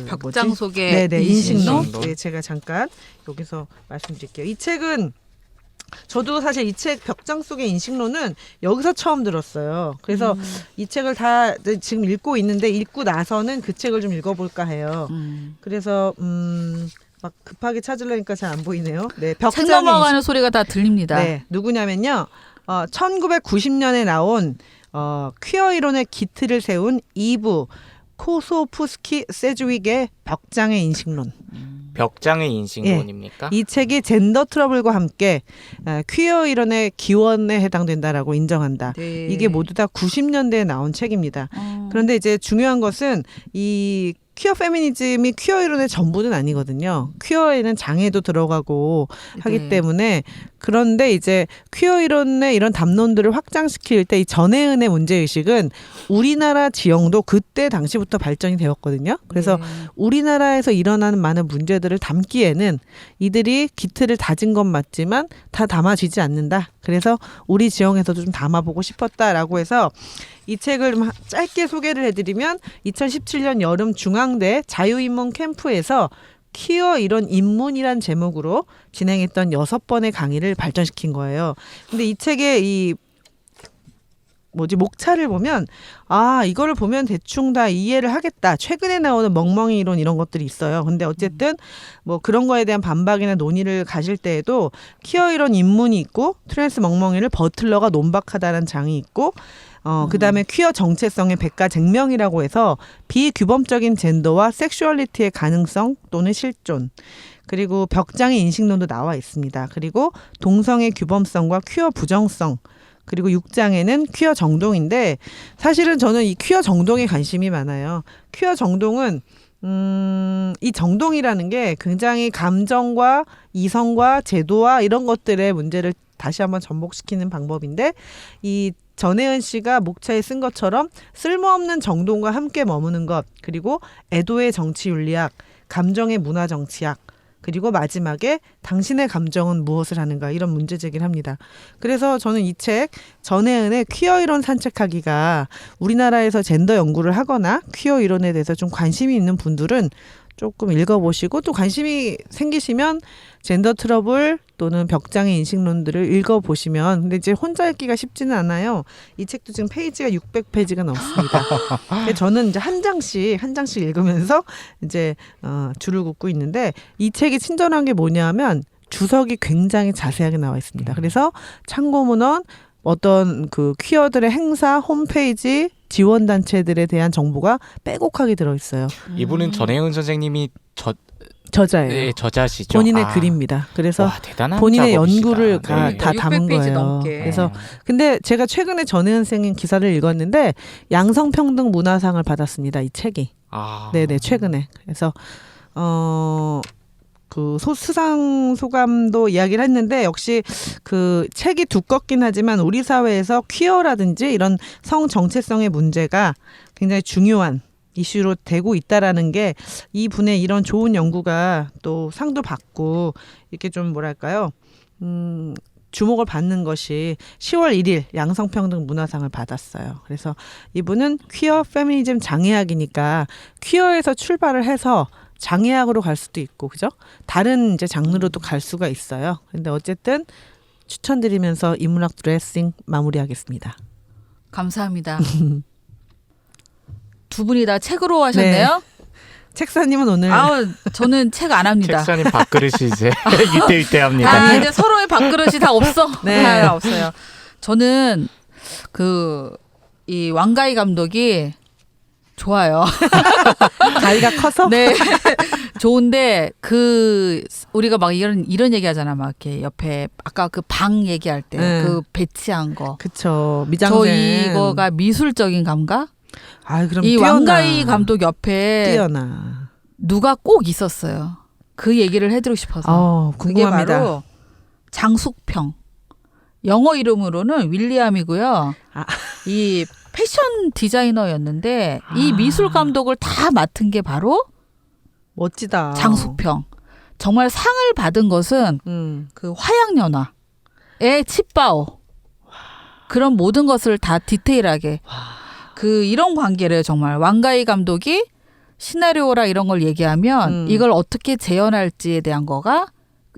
벽장 속의 네네 인식론. 인식론. 네, 제가 잠깐 여기서 말씀드릴게요. 이 책은 저도 사실 이 책 벽장 속의 인식론은 여기서 처음 들었어요. 그래서 이 책을 다 지금 읽고 있는데 읽고 나서는 그 책을 좀 읽어볼까 해요. 그래서 막 급하게 찾으려니까 잘 안 보이네요. 네, 책 벽장의 넘어가는 소리가 다 들립니다. 네, 누구냐면요. 1990년에 나온 퀴어 이론의 기틀을 세운 이브 코소프스키 세즈윅의 벽장의 인식론. 벽장의 인식론입니까? 이 책이 젠더 트러블과 함께 퀴어 이론의 기원에 해당된다라고 인정한다. 네. 이게 모두 다 90년대에 나온 책입니다. 그런데 이제 중요한 것은 이 퀴어 페미니즘이 퀴어 이론의 전부는 아니거든요. 퀴어에는 장애도 들어가고 하기 네. 때문에 그런데 이제 퀴어 이론의 이런 담론들을 확장시킬 때 이 전혜은의 문제의식은 우리나라 지형도 그때 당시부터 발전이 되었거든요. 그래서 네. 우리나라에서 일어나는 많은 문제들을 담기에는 이들이 기틀을 다진 건 맞지만 다 담아지지 않는다. 그래서 우리 지형에서도 좀 담아보고 싶었다라고 해서 이 책을 좀 짧게 소개를 해드리면 2017년 여름 중앙대 자유인문 캠프에서 퀴어 이론 입문이란 제목으로 진행했던 6번의 강의를 발전시킨 거예요. 근데 이 책의 이 목차를 보면 이거를 보면 대충 다 이해를 하겠다. 최근에 나오는 멍멍이 이론 이런 것들이 있어요. 근데 어쨌든 뭐 그런 거에 대한 반박이나 논의를 가실 때에도 퀴어 이론 입문이 있고 트랜스 멍멍이를 버틀러가 논박하다는 장이 있고 그다음에 퀴어 정체성의 백가쟁명이라고 해서 비규범적인 젠더와 섹슈얼리티의 가능성 또는 실존, 그리고 벽장의 인식론도 나와 있습니다. 그리고 동성의 규범성과 퀴어 부정성, 그리고 6장에는 퀴어 정동인데 사실은 저는 이 퀴어 정동에 관심이 많아요. 퀴어 정동은 이 정동이라는 게 굉장히 감정과 이성과 제도와 이런 것들의 문제를 다시 한번 전복시키는 방법인데 이 전혜은 씨가 목차에 쓴 것처럼 쓸모없는 정동과 함께 머무는 것, 그리고 애도의 정치윤리학, 감정의 문화정치학, 그리고 마지막에 당신의 감정은 무엇을 하는가, 이런 문제 제기를 합니다. 그래서 저는 이 책 전혜은의 퀴어 이론 산책하기가 우리나라에서 젠더 연구를 하거나 퀴어 이론에 대해서 좀 관심이 있는 분들은 조금 읽어보시고, 또 관심이 생기시면 젠더 트러블 또는 벽장의 인식론들을 읽어보시면, 근데 이제 혼자 읽기가 쉽지는 않아요. 이 책도 지금 페이지가 600페이지가 넘습니다. 근데 저는 이제 한 장씩 읽으면서 이제 줄을 긋고 있는데, 이 책이 친절한 게 뭐냐면 주석이 굉장히 자세하게 나와 있습니다. 그래서 참고문헌, 어떤 그 퀴어들의 행사, 홈페이지, 지원단체들에 대한 정보가 빼곡하게 들어있어요. 이분은 전혜은 선생님이 저자예요. 네, 저자시죠. 본인의 글입니다. 그래서 와, 대단한 본인의 작업이시다. 연구를 네. 다 담은 600페이지 거예요. 넘게. 그래서 근데 제가 최근에 전혜은 선생님 기사를 읽었는데 양성평등 문화상을 받았습니다. 이 책이. 네네, 최근에. 그래서 그 수상 소감도 이야기를 했는데, 역시 그 책이 두껍긴 하지만 우리 사회에서 퀴어라든지 이런 성 정체성의 문제가 굉장히 중요한 이슈로 되고 있다라는 게, 이 분의 이런 좋은 연구가 또 상도 받고 이렇게 좀 뭐랄까요, 주목을 받는 것이 10월 1일 양성평등 문화상을 받았어요. 그래서 이분은 퀴어 페미니즘 장애학이니까 퀴어에서 출발을 해서 장애학으로 갈 수도 있고, 그죠? 다른 이제 장르로도 갈 수가 있어요. 근데 어쨌든 추천드리면서 인문학 드레싱 마무리하겠습니다. 감사합니다. 두 분이 다 책으로 하셨네요? 책사님은 오늘 저는 책 안 합니다. 책사님 밥그릇이 이제 위태위태합니다. 이제 서로의 밥그릇이 다 없어. 네. 다 없어요. 저는 이 왕가희 감독이 좋아요. 가위가 커서? 네. 좋은데 우리가 막 이런 얘기하잖아. 막 이렇게 옆에 아까 그 방 얘기할 때 그 배치한 거. 그쵸. 저 미장센. 이거가 미술적인 감각? 그럼 이 뛰어나. 왕가희 감독 옆에 뛰어나. 누가 꼭 있었어요. 그 얘기를 해드리고 싶어서. 그게 궁금합니다. 바로 장숙평. 영어 이름으로는 윌리엄이고요. 이 패션 디자이너였는데 이 미술 감독을 다 맡은 게 바로 멋지다. 장숙평. 정말 상을 받은 것은 그 화양연화의 칩바오. 그런 모든 것을 다 디테일하게. 이런 관계를 정말 왕가희 감독이 시나리오라 이런 걸 얘기하면 이걸 어떻게 재현할지에 대한 거가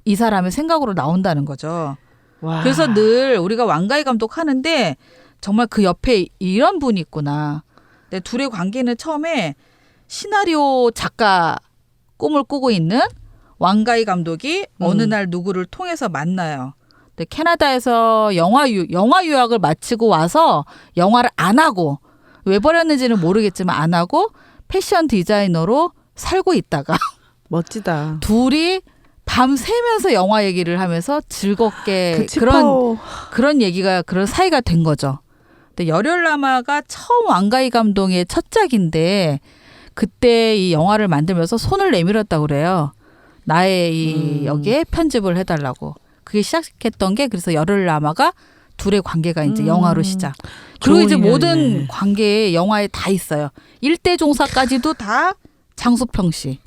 이 사람의 생각으로 나온다는 거죠. 와. 그래서 늘 우리가 왕가희 감독 하는데 정말 그 옆에 이런 분이 있구나. 근데 둘의 관계는 처음에 시나리오 작가 꿈을 꾸고 있는 왕가이 감독이 어느 날 누구를 통해서 만나요. 근데 캐나다에서 영화 유학을 마치고 와서 영화를 안 하고 왜 버렸는지는 모르겠지만 안 하고 패션 디자이너로 살고 있다가 멋지다. 둘이 밤 새면서 영화 얘기를 하면서 즐겁게 그 치퍼 그런 얘기가 그런 사이가 된 거죠. 근데 열혈남아가 처음 왕가이 감독의 첫작인데 그때 이 영화를 만들면서 손을 내밀었다고 그래요. 나의 이 여기에 편집을 해달라고. 그게 시작했던 게 그래서 열혈남아가 둘의 관계가 이제 영화로 시작. 그리고 좋은 이제 인연이네. 모든 관계에 영화에 다 있어요. 일대 종사까지도 다 장수평 씨.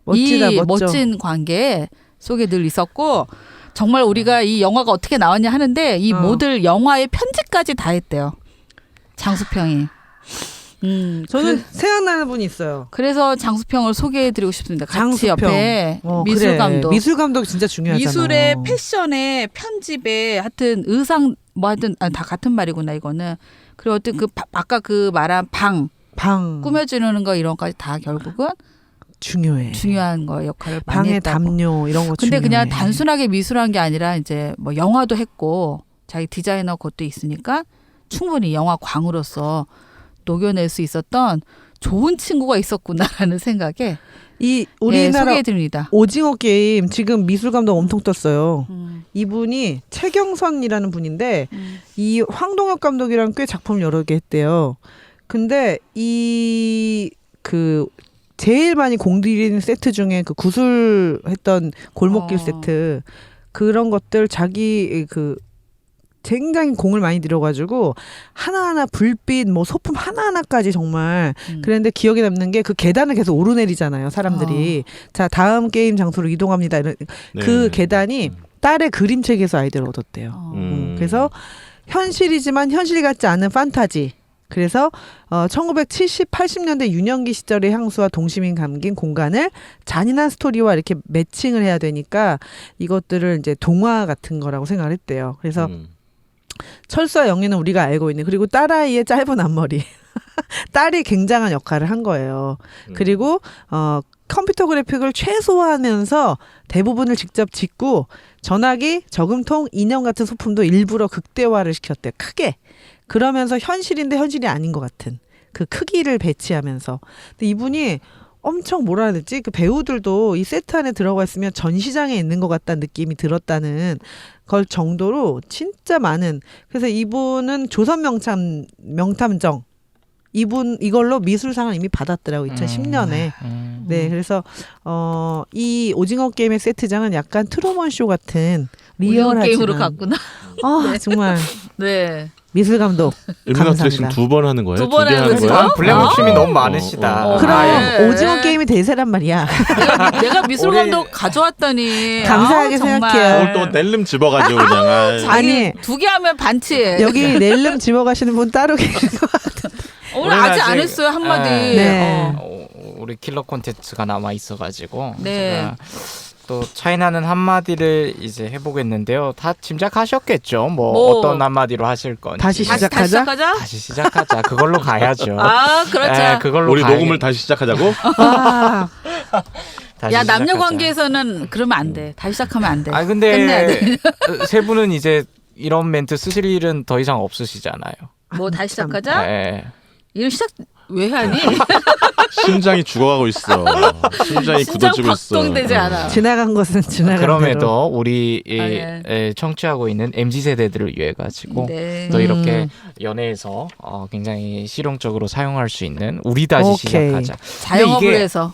멋지다. 이 멋져. 멋진 관계 속에 늘 있었고 정말 우리가 이 영화가 어떻게 나왔냐 하는데 이 모델 영화의 편집까지 다 했대요. 장수평이. 저는 생각나는 분이 있어요. 그래서 장수평을 소개해드리고 싶습니다. 같이 장수평. 옆에 미술 그래. 감독. 미술 감독 진짜 중요하잖아. 미술의 패션에 편집에 하여튼 의상 뭐 하여튼 다 같은 말이구나 이거는. 그리고 어떤 그 아까 그 말한 방 꾸며주는 거 이런 거까지 다 결국은 중요해. 중요한 거 역할을 많이 방의 했다고. 담요 이런 거 근데 중요해. 그냥 단순하게 미술한 게 아니라 이제 뭐 영화도 했고 자기 디자이너 것도 있으니까 충분히 영화 광으로서 녹여낼 수 있었던 좋은 친구가 있었구나라는 생각에 이 우리나라 소개해드립니다. 오징어 게임 지금 미술 감독 엄청 떴어요. 이분이 최경선이라는 분인데 이 황동혁 감독이랑 꽤 작품 여러 개 했대요. 근데 이 그 제일 많이 공들인 세트 중에 그 구슬했던 골목길 세트 그런 것들 자기 그 굉장히 공을 많이 들여가지고 하나하나 불빛 뭐 소품 하나하나까지 정말 그랬는데 기억에 남는 게 그 계단을 계속 오르내리잖아요 사람들이. 자 다음 게임 장소로 이동합니다. 이런 그 계단이 딸의 그림책에서 아이디어를 얻었대요. 그래서 현실이지만 현실 같지 않은 판타지. 그래서 1970, 80년대 유년기 시절의 향수와 동심이 담긴 공간을 잔인한 스토리와 이렇게 매칭을 해야 되니까 이것들을 이제 동화 같은 거라고 생각을 했대요. 그래서 철수와 영희는 우리가 알고 있는 그리고 딸아이의 짧은 앞머리. 딸이 굉장한 역할을 한 거예요. 그리고 컴퓨터 그래픽을 최소화하면서 대부분을 직접 짓고 전화기, 저금통, 인형 같은 소품도 일부러 극대화를 시켰대요. 크게. 그러면서 현실인데 현실이 아닌 것 같은 그 크기를 배치하면서. 근데 이분이 엄청 뭐라 해야 되지? 그 배우들도 이 세트 안에 들어가 있으면 전시장에 있는 것 같다는 느낌이 들었다는 걸 정도로 진짜 많은. 그래서 이분은 조선 명탐정 이걸로 미술상을 이미 받았더라고 2010년에. 네, 그래서 이 오징어 게임의 세트장은 약간 트루먼 쇼 같은 리얼하지만 게임으로 갔구나. 정말 네. 미술 감독 일루나트를 지금 감사합니다. 2번 하는 거예요? 두 번 2개 하는 하는 거야? 거야? 블랙 욕심이 너무 많으시다. 그럼 네. 오징어 게임이 대세란 말이야. 내가 미술 우리- 감독 가져왔더니 감사하게 정말. 생각해요. 오늘 또 낼름 집어가지고 그냥. 아이. 아니 두 개 하면 반치. 여기 낼름 집어가시는 분 따로 계신 것 같은데. 오늘 우리는 아직 안 아직- 했어요 한마디. 네. 우리 킬러 콘텐츠가 남아 있어가지고 네. 제가 또 차이나는 한마디를 이제 해보겠는데요. 다 짐작하셨겠죠. 뭐 어떤 한마디로 하실 건지. 다시 다시 시작하자? 시작하자. 다시 시작하자. 그걸로 가야죠. 아 그렇죠. 네, 그걸로 우리 가야- 녹음을 다시 시작하자고? 아, 다시 야 남녀 시작하자. 관계에서는 그러면 안 돼. 다시 시작하면 안 돼. 아 끝내야 돼. 근데 세 분은 이제 이런 멘트 쓰실 일은 더 이상 없으시잖아요. 뭐 다시 시작하자. 네. 이런 시작 왜 하니? 심장이 죽어가고 있어. 심장이 심장 굳어지고 있어. 박동되지 않아. 지나간 것은 지나간 대로. 그럼에도 우리 이, 예. 청취하고 있는 MZ 세대들을 위해 가지고 네. 또 이렇게 연애에서 굉장히 실용적으로 사용할 수 있는 우리 다시 오케이. 시작하자. 자영업을 이게 해서.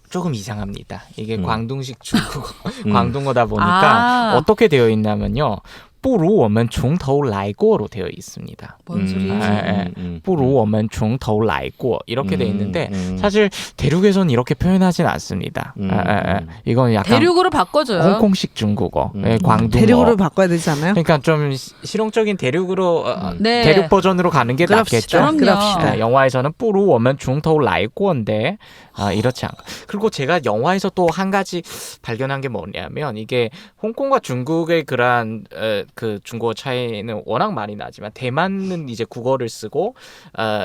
조금 이상합니다. 이게 광동식 중국어, 음. 광동어다 보니까 아. 어떻게 되어 있냐면요. 不如我们从头来过로 되어 있습니다. 뭔 소리지? 예, 예. 不如我们从头来过 이렇게 되어 있는데 음. 사실 대륙에서는 이렇게 표현하진 않습니다. 이건 약간 대륙으로 바꿔줘요. 홍콩식 중국어, 예, 광동어. 대륙으로 바꿔야 되지 않아요? 그러니까 좀 실용적인 대륙으로 네. 대륙 버전으로 가는 게 그럽시다. 낫겠죠. 그럽시다. 영화에서는 不如我们从头来过인데 이렇지 않고. 그리고 제가 영화에서 또 한 가지 발견한 게 뭐냐면 이게 홍콩과 중국의 그러한 그 중국어 차이는 워낙 많이 나지만 대만은 이제 국어를 쓰고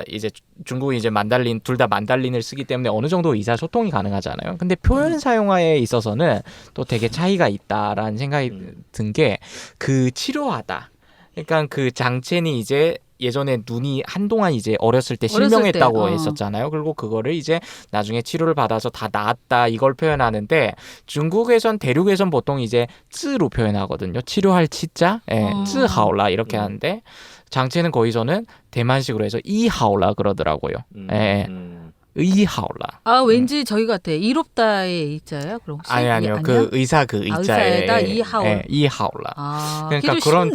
이제 중국이 이제 만달린 둘 다 만달린을 쓰기 때문에 어느 정도 의사소통이 가능하잖아요. 근데 표현 사용화에 있어서는 또 되게 차이가 있다라는 생각이 든 게 그 치료하다. 그러니까 그 장첸이 이제 예전에 눈이 한동안 이제 어렸을 때 실명했다고 했었잖아요. 그리고 그거를 이제 나중에 치료를 받아서 다 나았다 이걸 표현하는데 중국에선 대륙에선 보통 이제 쯔로 표현하거든요. 치료할 치자, 쯔하오라 이렇게 하는데 장첸은 거기서는 대만식으로 해서 이하오라 그러더라고요. 의하오라. 아 왠지 저희 같아. 이롭다의 이자야? 그럼 혹시? 아니요. 그 의사 그 의자에 의사에다 이하올. 이하올라. 아, 그러니까 그런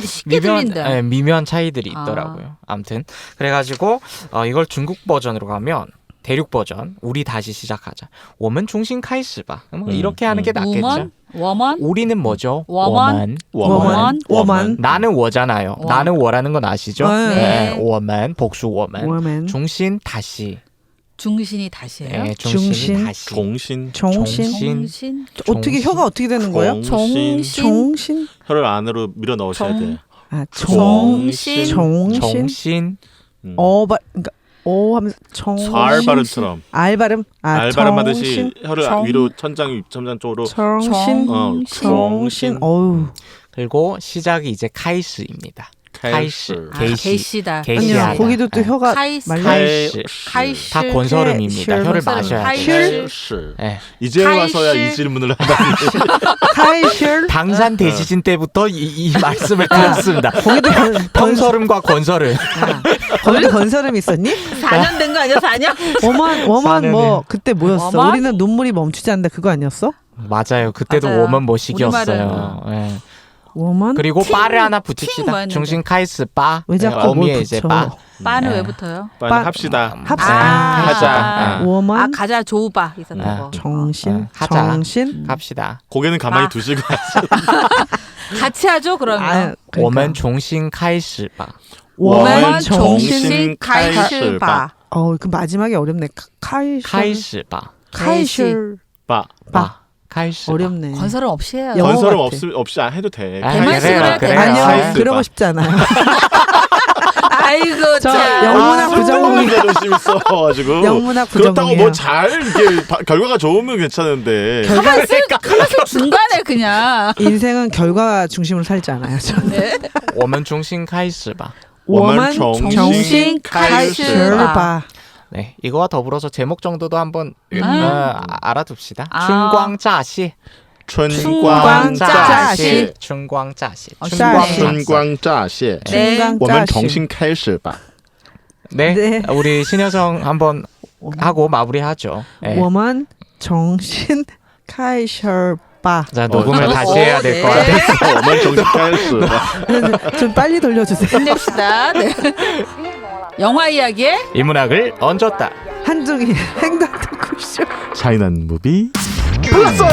미묘한 차이들이 아. 있더라고요. 아무튼 그래가지고 이걸 중국 버전으로 가면 대륙 버전 우리 다시 시작하자. 我们重新开始吧. 이렇게 하는 게 낫겠죠. 워먼? 우리는 뭐죠? 워먼. 나는 워잖아요. 워. 나는 워라는 건 아시죠? 네. 我们 복수 我们 워먼. 중신 다시. 중신이 다시예요? 네, 중신이 중신. 다시. 종신. 정신? 어떻게 혀가 어떻게 되는 거예요? 종신. 정신. 혀를 안으로 밀어 넣으셔야 돼. 아, 정신. 정신. 그러니까 하면서 알 발음처럼. 알 발음. 알 발음 하듯이 혀를 정- 위로 천장 쪽으로. 정신. 정신. 어우. 그리고 시작이 이제 카이스입니다. 카이시. 개시다. 개시하다. 아니요. 거기도 또 혀가 카이스. 말라. 카이시. 다 건설음입니다. 혀를 마셔야 돼요. 네. 이제 와서야 이 질문을 하다니. 카이실. 당산 대지진 때부터 이 말씀을 드렸습니다. 거기도 평설음과 건설음. 거기도 건설음 있었니? 4년 된 거 아니야? 4년? 워먼 뭐 그때 뭐였어? 워먼? 우리는 눈물이 멈추지 않는다 그거 아니었어? 맞아요. 그때도 맞아요. 워먼 모식이었어요. 우리말은. 네. 워먼? 그리고 바를 하나 팀 붙입시다. 뭐였는데? 중심 카이스 바. 왜 자꾸 뭘 어미에 이제 붙여? 바. 빠는 네. 왜 붙어요? 빨리 빠- 합시다. 합시다. 하자. 워먼. 아 가자 조우바 있었던 아, 거. 정신. 하자. 정신. 갑시다. 고개는 가만히 아. 두시고. 같이 하죠 그러면. 아, 그러니까. 我们重新开始吧. 워먼 정신 카이실 바. 그 마지막에 어렵네. 카이실. 开始吧. 카이실. 바. 바. 开始吧. 어렵네. 건설은 없이 해요. 영어 건설은 같아. 없이 안 해도 돼. 아, 대만식으로 그래요, 할 때. 그래요. 아니요. 카이실 그러고 바. 싶지 않아요. 아이고 저 참. 영문학 부전공이 조심 있어가지고. 영문학 그렇다고 부전공이에요. 뭐 잘 이게 결과가 좋으면 괜찮은데. 하나씩 중간에 그냥. 인생은 결과 중심으로 살지 않아요. 저는. 네. 我们重新开始吧. 워먼 정신 카이실 바. 네, 이거와 더불어서 제목 정도도 한번 알아둡시다. 아. 춘광짜시. 춘광짜시. 춘광짜시. 짜시. 춘광짜시. 네. 我们重新开始吧. 네, 네. 우리 신여성 한번 하고 마무리하죠. 네. 워먼 정신 카이실 바. 자, 녹음을 다시 해야 될 것 네. 같아요. 我们重新开始吧. 좀 빨리 돌려주세요. 힘냅시다. 네. 영화 이야기에 인문학을 얹었다. 한중이 행동 토크쇼. 차이난 무비. 플러스!